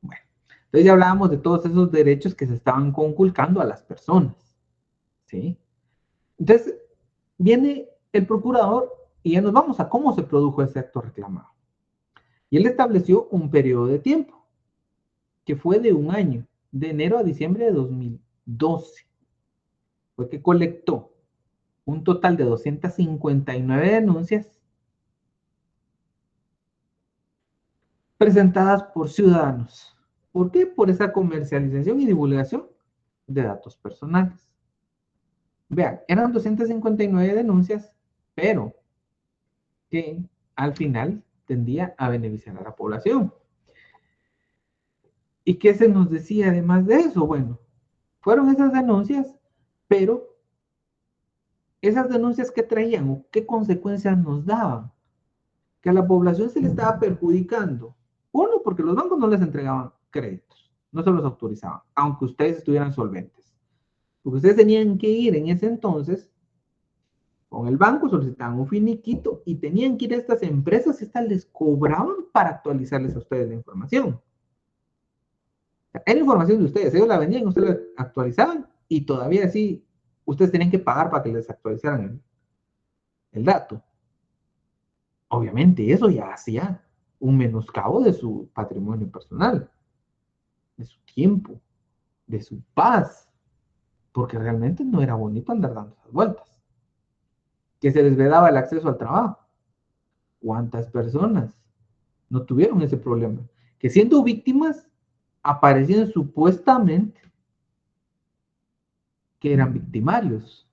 Bueno, entonces ya hablábamos de todos esos derechos que se estaban conculcando a las personas. ¿Sí? Entonces, viene el procurador y ya nos vamos a cómo se produjo ese acto reclamado. Y él estableció un periodo de tiempo, que fue de un año, de enero a diciembre de 2012. Fue que colectó un total de 259 denuncias presentadas por ciudadanos. ¿Por qué? Por esa comercialización y divulgación de datos personales. Vean, eran 259 denuncias, pero que al final tendía a beneficiar a la población. ¿Y qué se nos decía además de eso? Bueno, fueron esas denuncias, pero esas denuncias que traían o qué consecuencias nos daban, que a la población se le estaba perjudicando. Uno, porque los bancos no les entregaban créditos, no se los autorizaban, aunque ustedes estuvieran solventes. Porque ustedes tenían que ir en ese entonces con el banco, solicitaban un finiquito y tenían que ir a estas empresas y estas les cobraban para actualizarles a ustedes la información. Era información de ustedes, ellos la vendían, ustedes la actualizaban y todavía así ustedes tenían que pagar para que les actualizaran el dato. Obviamente eso ya hacía un menoscabo de su patrimonio personal, de su tiempo, de su paz, porque realmente no era bonito andar dando esas vueltas. Que se les vedaba el acceso al trabajo. ¿Cuántas personas no tuvieron ese problema? Que siendo víctimas aparecían supuestamente que eran victimarios.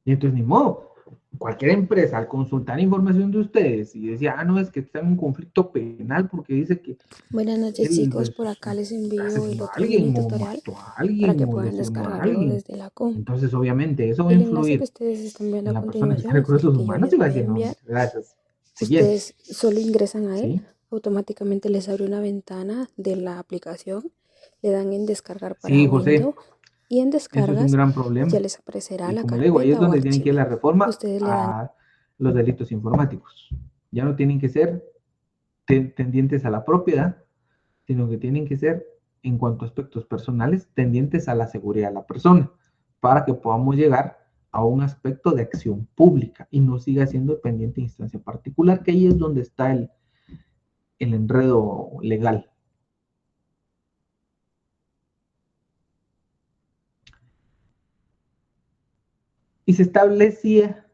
Y entonces ni modo. Cualquier empresa al consultar información de ustedes y decía, no, es que está en un conflicto penal porque dice que Buenas noches, él, chicos, pues, por acá les envío el asesinó a otro mini alguien o tutorial mató a para alguien que o puedan lesionó a descargarlo alguien. desde la compu. Entonces, obviamente, eso va a El enlace que influir ustedes están viendo en a la persona que está continuación en es el recursos que yo humanos les y va a voy a decir, no, enviar. gracias. Siguiente. Ustedes solo ingresan a él, ¿Sí? automáticamente les abre una ventana de la aplicación, le dan en descargar para Sí, Windows José, y en eso es un descargas gran ya problema. les aparecerá Y la como le digo, ahí es carpeta o donde tienen que ir archivo. la reforma Ustedes le dan a los delitos informáticos. Ya no tienen que ser tendientes a la propiedad, sino que tienen que ser, en cuanto a aspectos personales, tendientes a la seguridad de la persona, para que podamos llegar a un aspecto de acción pública y no siga siendo pendiente de instancia particular, que ahí es donde está el enredo legal. Y se establecía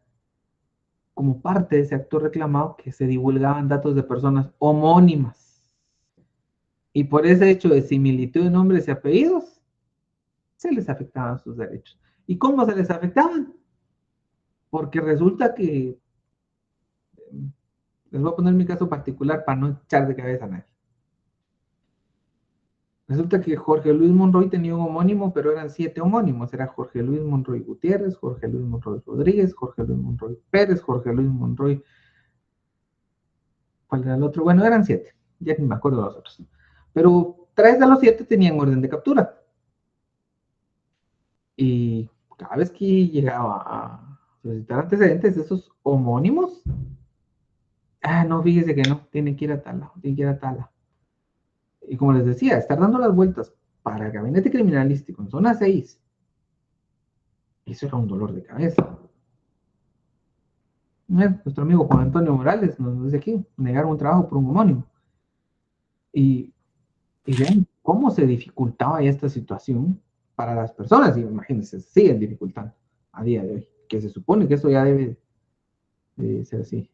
como parte de ese acto reclamado, que se divulgaban datos de personas homónimas. Y por ese hecho de similitud de nombres y apellidos, se les afectaban sus derechos. ¿Y cómo se les afectaban? Porque resulta que, les voy a poner mi caso particular para no echar de cabeza a nadie. Resulta que Jorge Luis Monroy tenía un homónimo, pero eran 7 homónimos. Era Jorge Luis Monroy Gutiérrez, Jorge Luis Monroy Rodríguez, Jorge Luis Monroy Pérez, Jorge Luis Monroy... ¿Cuál era el otro? Bueno, eran 7. Ya ni me acuerdo de los otros. Pero 3 de los 7 tenían orden de captura. Y cada vez que llegaba a solicitar antecedentes, esos homónimos... no, fíjese que no, tiene que ir a tal lado, tiene que ir a tal lado. Y como les decía, estar dando las vueltas para el gabinete criminalístico en zona 6, eso era un dolor de cabeza. Nuestro amigo Juan Antonio Morales nos dice aquí, negaron un trabajo por un homónimo. Y vean cómo se dificultaba esta situación para las personas, y imagínense, se siguen dificultando a día de hoy, que se supone que eso ya debe de ser así.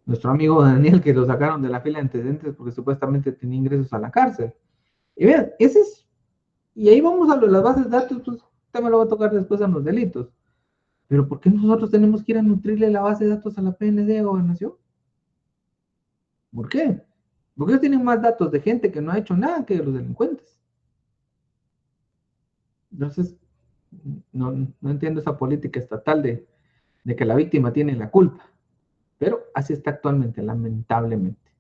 Nuestro amigo Daniel, que lo sacaron de la fila de antecedentes porque supuestamente tenía ingresos a la cárcel. Y vean, y ahí vamos a las bases de datos, pues usted me lo va a tocar después a los delitos. Pero ¿por qué nosotros tenemos que ir a nutrirle la base de datos a la PND de Gobernación? ¿Por qué? Porque ellos tienen más datos de gente que no ha hecho nada que de los delincuentes. Entonces, no entiendo esa política estatal de que la víctima tiene la culpa. Pero así está actualmente, lamentablemente.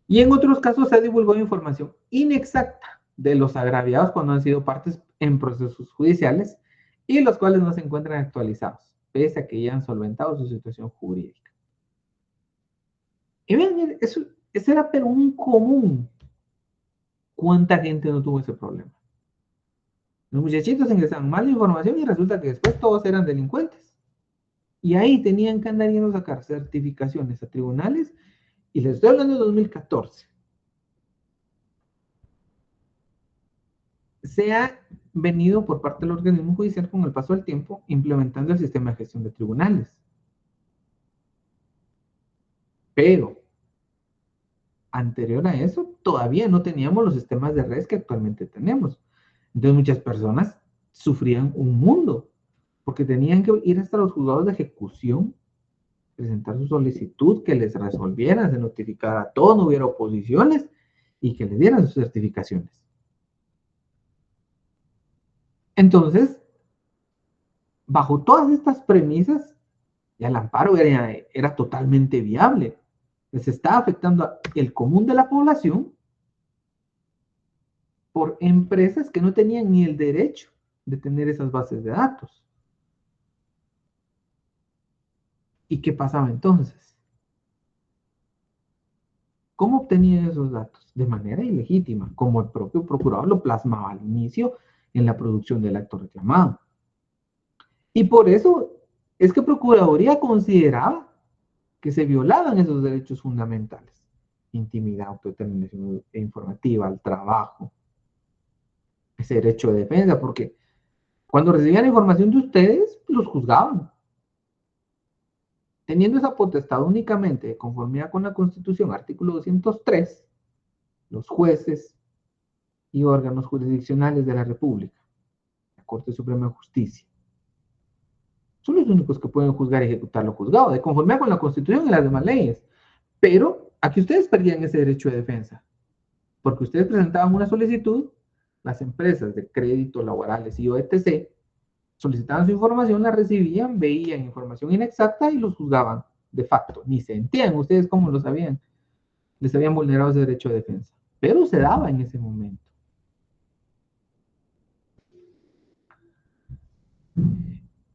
Y en otros casos se divulgó información inexacta de los agraviados cuando han sido partes en procesos judiciales y los cuales no se encuentran actualizados, pese a que ya han solventado su situación jurídica. Y vean, eso era pero un común. ¿Cuánta gente no tuvo ese problema? Los muchachitos ingresaban mal información y resulta que después todos eran delincuentes. Y ahí tenían que andar yendo a sacar certificaciones a tribunales, y les estoy hablando de 2014. Se ha venido por parte del organismo judicial con el paso del tiempo implementando el sistema de gestión de tribunales. Pero, anterior a eso, todavía no teníamos los sistemas de redes que actualmente tenemos. Entonces muchas personas sufrían un mundo, porque tenían que ir hasta los juzgados de ejecución, presentar su solicitud, que les resolvieran, se notificara a todo, no hubiera oposiciones, y que les dieran sus certificaciones. Entonces, bajo todas estas premisas, ya el amparo era totalmente viable. Les estaba afectando el común de la población por empresas que no tenían ni el derecho de tener esas bases de datos. ¿Y qué pasaba entonces? ¿Cómo obtenían esos datos? De manera ilegítima, como el propio procurador lo plasmaba al inicio en la producción del acto reclamado. Y por eso es que Procuraduría consideraba que se violaban esos derechos fundamentales. Intimidad, autodeterminación informativa, al trabajo, ese derecho de defensa, porque cuando recibían información de ustedes, los juzgaban. Teniendo esa potestad únicamente de conformidad con la Constitución, artículo 203, los jueces y órganos jurisdiccionales de la República, la Corte Suprema de Justicia, son los únicos que pueden juzgar y ejecutar lo juzgado, de conformidad con la Constitución y las demás leyes. Pero aquí ustedes perdían ese derecho de defensa, porque ustedes presentaban una solicitud, las empresas de crédito laborales y OETC solicitaban su información, la recibían, veían información inexacta y los juzgaban de facto. Ni sentían ustedes cómo lo sabían. Les habían vulnerado ese derecho de defensa. Pero se daba en ese momento.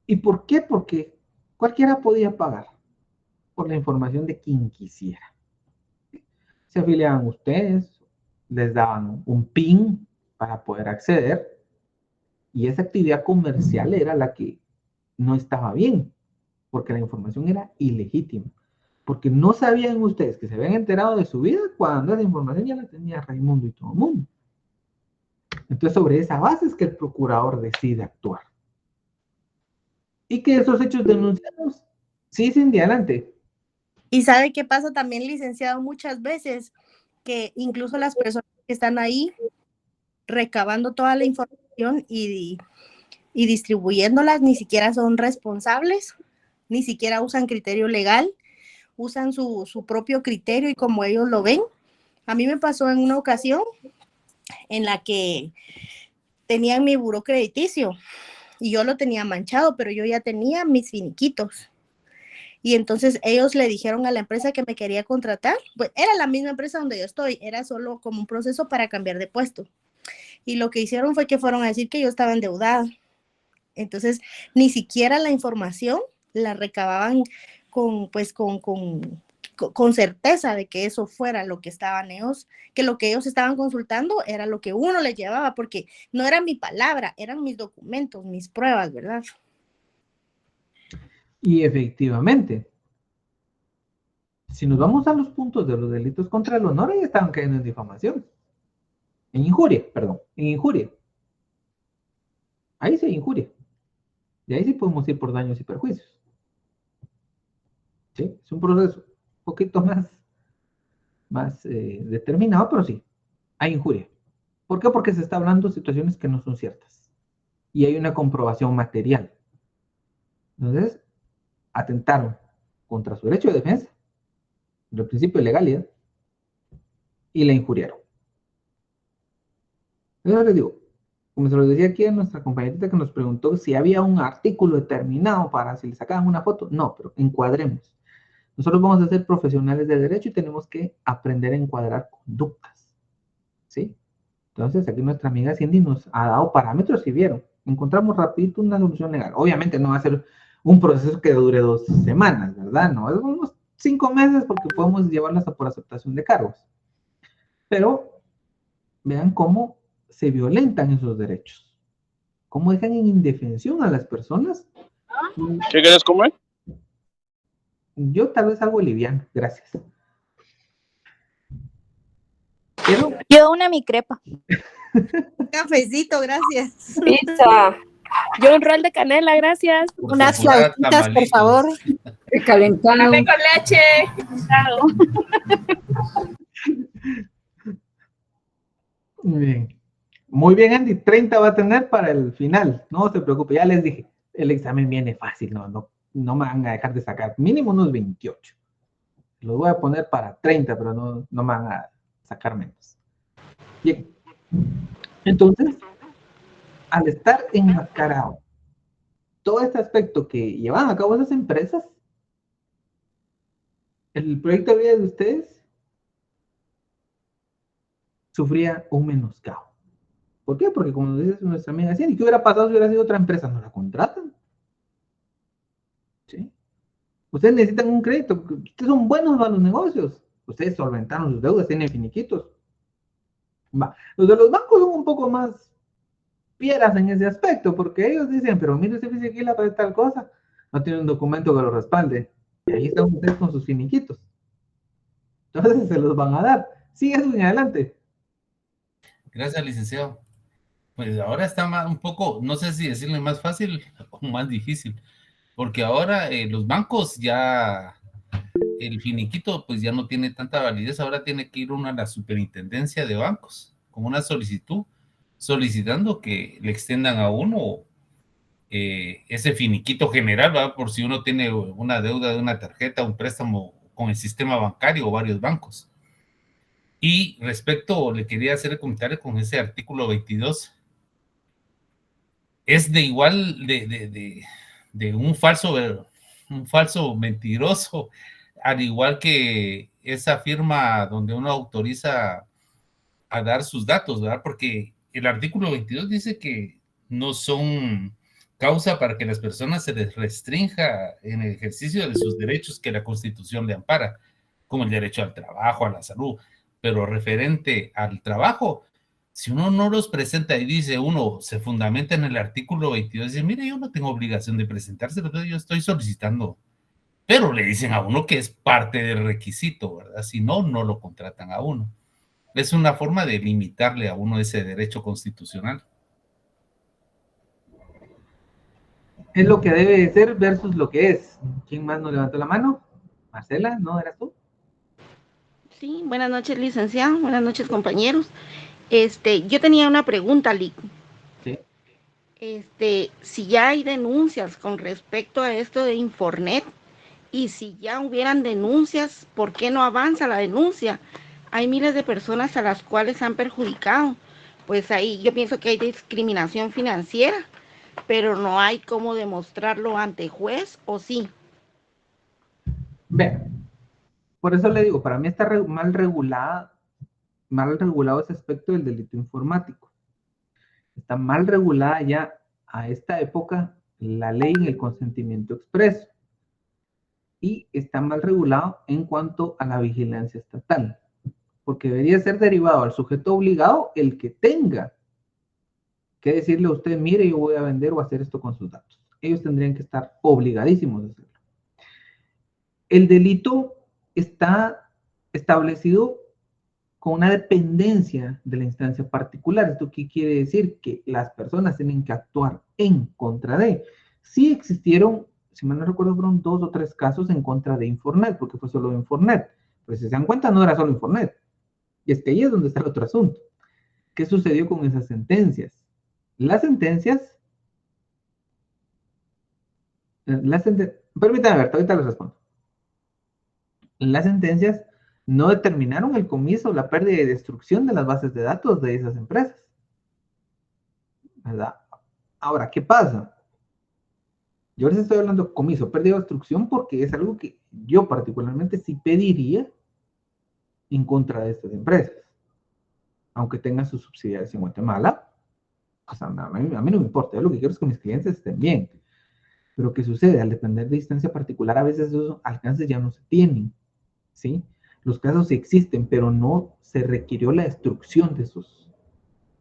¿Y por qué? Porque cualquiera podía pagar por la información de quien quisiera. Se afiliaban ustedes, les daban un PIN para poder acceder, y esa actividad comercial era la que no estaba bien, porque la información era ilegítima, porque no sabían ustedes que se habían enterado de su vida cuando esa información ya la tenía Raimundo y todo el mundo. Entonces, sobre esa base es que el procurador decide actuar. y que esos hechos denunciados siguen de adelante. Y sabe qué pasa también, licenciado, muchas veces que incluso las personas que están ahí recabando toda la información y distribuyéndolas ni siquiera son responsables, ni siquiera usan criterio legal, usan su propio criterio y como ellos lo ven. A mí me pasó en una ocasión en la que tenían mi buró crediticio y yo lo tenía manchado, pero yo ya tenía mis finiquitos. Y entonces ellos le dijeron a la empresa que me quería contratar, pues era la misma empresa donde yo estoy, era solo como un proceso para cambiar de puesto. Y lo que hicieron fue que fueron a decir que yo estaba endeudada. Entonces, ni siquiera la información la recababan con certeza de que eso fuera lo que estaban ellos, que lo que ellos estaban consultando era lo que uno les llevaba, porque no era mi palabra, eran mis documentos, mis pruebas, ¿verdad? Y efectivamente, si nos vamos a los puntos de los delitos contra el honor, ahí estaban cayendo en difamación. En injuria, perdón, en injuria. Ahí sí hay injuria. Y ahí sí podemos ir por daños y perjuicios. ¿Sí? Es un proceso un poquito más determinado, pero sí, hay injuria. ¿Por qué? Porque se está hablando de situaciones que no son ciertas. Y hay una comprobación material. Entonces, atentaron contra su derecho de defensa, el principio de legalidad, y la injuriaron. Entonces les digo, como se lo decía aquí a nuestra compañerita que nos preguntó si había un artículo determinado para si le sacaban una foto, no, pero encuadremos. Nosotros vamos a ser profesionales de derecho y tenemos que aprender a encuadrar conductas, ¿sí? Entonces aquí nuestra amiga Cindy nos ha dado parámetros y vieron, encontramos rapidito una solución legal. Obviamente no va a ser un proceso que dure 2 semanas, ¿verdad? No, es unos 5 meses porque podemos llevarlo hasta por aceptación de cargos. Pero vean cómo se violentan esos derechos. Cómo dejan en indefensión a las personas. ¿Qué quieres comer? Yo tal vez algo liviano, gracias. Pero, Yo una mi crepa. Cafecito, gracias. Pizza. Yo un rol de canela, gracias. Por Unas favor, flautitas, por tamalitos. favor. Recalentado. Café con leche. bien. Muy bien, Andy. 30 va a tener para el final. No se preocupe, ya les dije. El examen viene fácil, no me van a dejar de sacar. Mínimo unos 28. Los voy a poner para 30, pero no me van a sacar menos. Bien. Entonces, al estar enmascarado, todo este aspecto que llevan a cabo esas empresas, el proyecto de vida de ustedes sufría un menoscabo. ¿Por qué? Porque como nos dice nuestra amiga Cindy, ¿qué hubiera pasado si hubiera sido otra empresa? No la contratan. ¿Sí? Ustedes necesitan un crédito, porque ustedes son buenos para los negocios. Ustedes solventaron sus deudas, tienen finiquitos. Va. Los de los bancos son un poco más fieras en ese aspecto, porque ellos dicen, pero mire, usted dice aquí la para tal cosa, no tiene un documento que lo respalde. Y ahí están ustedes con sus finiquitos. Entonces se los van a dar. Sigue eso en adelante. Gracias, licenciado. Pues ahora está un poco, no sé si decirle más fácil o más difícil, porque ahora los bancos ya, el finiquito pues ya no tiene tanta validez, ahora tiene que ir uno a la superintendencia de bancos con una solicitud, solicitando que le extiendan a uno ese finiquito general, ¿verdad? Por si uno tiene una deuda de una tarjeta, un préstamo con el sistema bancario o varios bancos. Y respecto, le quería hacer el comentario con ese artículo 22, es de igual de un falso mentiroso, al igual que esa firma donde uno autoriza a dar sus datos, ¿verdad? Porque el artículo 22 dice que no son causa para que las personas se les restrinja en el ejercicio de sus derechos que la Constitución le ampara, como el derecho al trabajo, a la salud, pero referente al trabajo, si uno no los presenta y dice, uno se fundamenta en el artículo 22, dice, mire, yo no tengo obligación de presentárselo, yo estoy solicitando, pero le dicen a uno que es parte del requisito, ¿verdad? Si no, no lo contratan a uno. Es una forma de limitarle a uno ese derecho constitucional. Es lo que debe de ser versus lo que es. ¿Quién más nos levantó la mano? Marcela, ¿no eras tú? Sí, buenas noches, licenciado. Buenas noches, compañeros. Yo tenía una pregunta, Lic. Sí. Si ya hay denuncias con respecto a esto de Infornet y si ya hubieran denuncias, ¿por qué no avanza la denuncia? Hay miles de personas a las cuales han perjudicado. Pues ahí yo pienso que hay discriminación financiera, pero no hay cómo demostrarlo ante juez, ¿o sí? Vean, por eso le digo, para mí está mal regulado ese aspecto del delito informático. Está mal regulada ya a esta época la ley en el consentimiento expreso. Y está mal regulado en cuanto a la vigilancia estatal, porque debería ser derivado al sujeto obligado el que tenga que decirle a usted, mire, yo voy a vender o hacer esto con sus datos. Ellos tendrían que estar obligadísimos a hacerlo. El delito está establecido con una dependencia de la instancia particular. ¿Esto qué quiere decir? Que las personas tienen que actuar en contra de. Sí existieron, si mal no recuerdo, fueron 2 o 3 casos en contra de Infornet, porque fue solo Infornet. Pero si se dan cuenta, no era solo Infornet. Y es que ahí es donde está el otro asunto. ¿Qué sucedió con esas sentencias? Las sentencias... Permítame ver, ahorita les respondo. Las sentencias no determinaron el comiso, la pérdida y destrucción de las bases de datos de esas empresas. ¿Verdad? Ahora, ¿qué pasa? Yo les estoy hablando de comiso, pérdida o destrucción porque es algo que yo particularmente sí pediría en contra de estas empresas. Aunque tengan sus subsidiarias en Guatemala, o sea, a mí no me importa, yo lo que quiero es que mis clientes estén bien. Pero ¿qué sucede? Al depender de distancia particular, a veces esos alcances ya no se tienen, ¿sí? Los casos sí existen, pero no se requirió la destrucción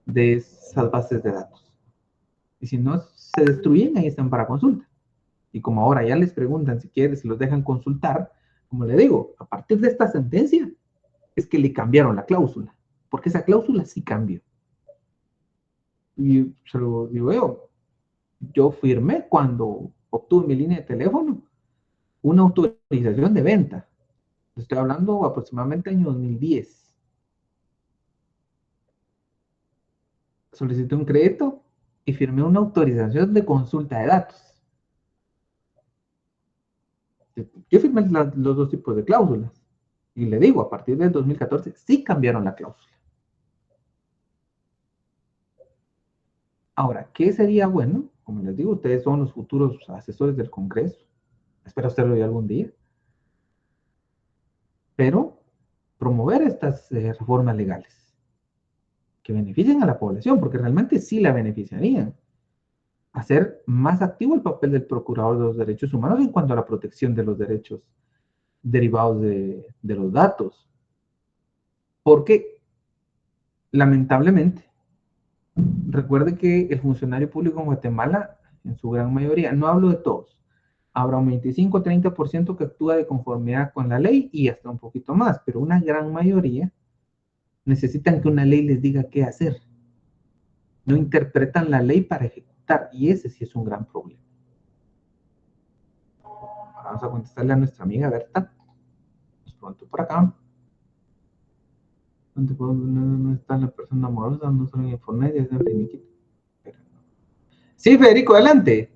de esas bases de datos. Y si no se destruyen, ahí están para consulta. Y como ahora ya les preguntan si quieren, si los dejan consultar, como le digo, a partir de esta sentencia es que le cambiaron la cláusula, porque esa cláusula sí cambió. Y se lo digo yo firmé cuando obtuve mi línea de teléfono una autorización de venta. Estoy hablando aproximadamente año 2010. Solicité un crédito y firmé una autorización de consulta de datos. Yo firmé los 2 tipos de cláusulas. Y le digo, a partir del 2014 sí cambiaron la cláusula. Ahora, ¿qué sería bueno? Como les digo, ustedes son los futuros asesores del Congreso. Espero hacerlo ya algún día. Pero promover estas reformas legales que beneficien a la población, porque realmente sí la beneficiarían. Hacer más activo el papel del Procurador de los Derechos Humanos en cuanto a la protección de los derechos derivados de los datos. Porque, lamentablemente, recuerde que el funcionario público en Guatemala, en su gran mayoría, no hablo de todos, habrá un 25-30% que actúa de conformidad con la ley y hasta un poquito más, pero una gran mayoría necesitan que una ley les diga qué hacer. No interpretan la ley para ejecutar, y ese sí es un gran problema. Vamos a contestarle a nuestra amiga Berta. Nos preguntó por acá. No está la persona amorosa, no solo en Infornet, ya es en finiquito. Sí, Federico, adelante.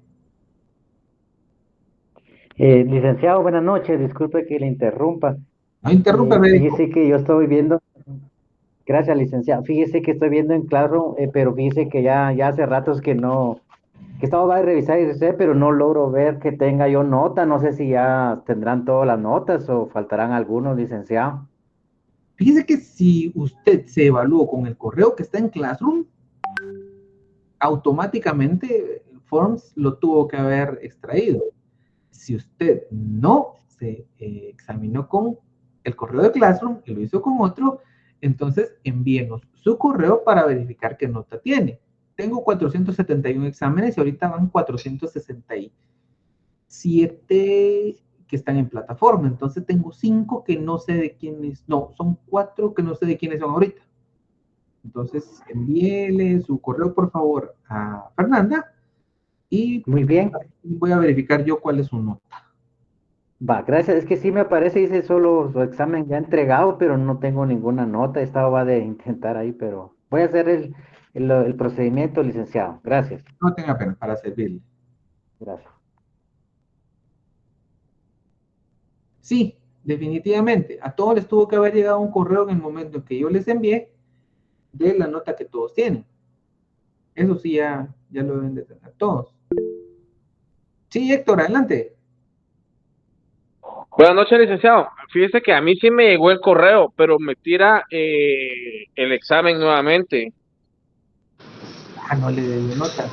Licenciado, buenas noches, disculpe que le interrumpa. No interrumpa, Federico. Fíjese que yo estoy viendo, gracias licenciado, fíjese que estoy viendo en Classroom, pero fíjese que ya hace ratos que no, que estaba a revisar y revisar, pero no logro ver que tenga yo nota, no sé si ya tendrán todas las notas o faltarán algunos, licenciado. Fíjese que si usted se evaluó con el correo que está en Classroom, automáticamente Forms lo tuvo que haber extraído. Si usted no se examinó con el correo de Classroom y lo hizo con otro, entonces envíenos su correo para verificar qué nota tiene. Tengo 471 exámenes y ahorita van 467 que están en plataforma. Entonces tengo 5 que no sé de quiénes, no, son 4 que no sé de quiénes son ahorita. Entonces envíele su correo por favor a Fernanda Y Muy bien. voy a verificar yo cuál es su nota. Va, gracias. Es que sí me aparece, dice solo su examen ya entregado, pero no tengo ninguna nota. Estaba de intentar ahí, pero voy a hacer el procedimiento, licenciado. Gracias. No tenga pena, para servirle. Gracias. Sí, definitivamente. A todos les tuvo que haber llegado un correo en el momento en que yo les envié de la nota que todos tienen. Eso sí, ya lo deben de tener todos. Sí, Héctor, adelante. Buenas noches, licenciado. Fíjese que a mí sí me llegó el correo, pero me tira el examen nuevamente. Ah, no le dio nota.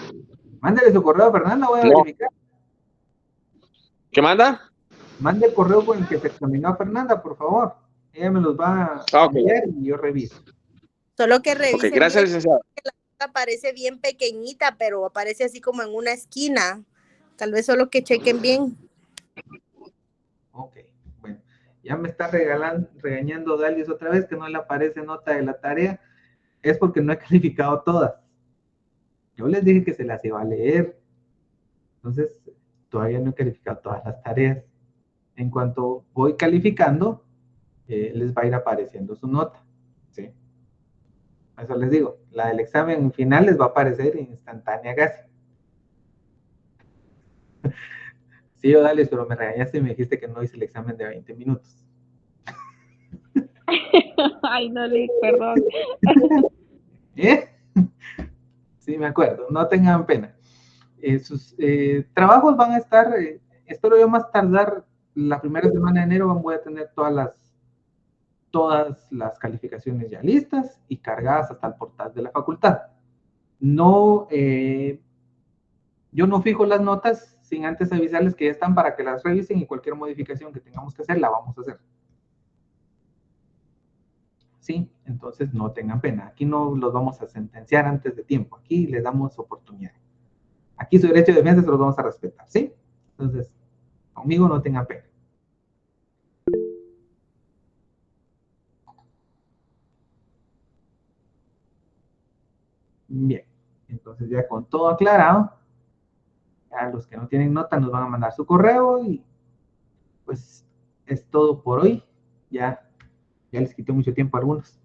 Mándele su correo a Fernanda, voy a No. verificar. ¿Qué manda? Mande el correo con el que se examinó a Fernanda, por favor. Ella me los va a Ok. enviar y yo reviso. Solo que revisen Ok, gracias, bien, licenciado. que la nota aparece bien pequeñita, pero aparece así como en una esquina. Tal vez solo que chequen bien. Ok, bueno. Ya me está regañando Dalis otra vez que no le aparece nota de la tarea. Es porque no he calificado todas. Yo les dije que se las iba a leer. Entonces, todavía no he calificado todas las tareas. En cuanto voy calificando, les va a ir apareciendo su nota. ¿Sí? Eso les digo. La del examen final les va a aparecer instantánea casi. Sí, Odalis, pero me regañaste y me dijiste que no hice el examen de 20 minutos. Ay, no, Lick, perdón. ¿Eh? Sí, me acuerdo. No tengan pena. Sus trabajos van a estar, espero yo más tardar la primera semana de enero, voy a tener todas las calificaciones ya listas y cargadas hasta el portal de la facultad. No, yo no fijo las notas sin antes avisarles que ya están para que las revisen y cualquier modificación que tengamos que hacer, la vamos a hacer. ¿Sí? Entonces no tengan pena. Aquí no los vamos a sentenciar antes de tiempo. Aquí les damos oportunidad. Aquí su derecho de defensa se los vamos a respetar, ¿sí? Entonces, conmigo no tengan pena. Bien, entonces ya con todo aclarado, a los que no tienen nota nos van a mandar su correo y pues es todo por hoy. Ya les quité mucho tiempo a algunos.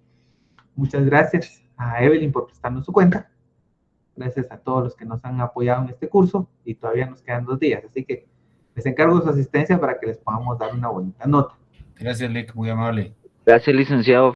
Muchas gracias a Evelyn por prestarnos su cuenta. Gracias a todos los que nos han apoyado en este curso y todavía nos quedan 2 días, así que les encargo su asistencia para que les podamos dar una bonita nota. Gracias, Lick, muy amable. Gracias, licenciado.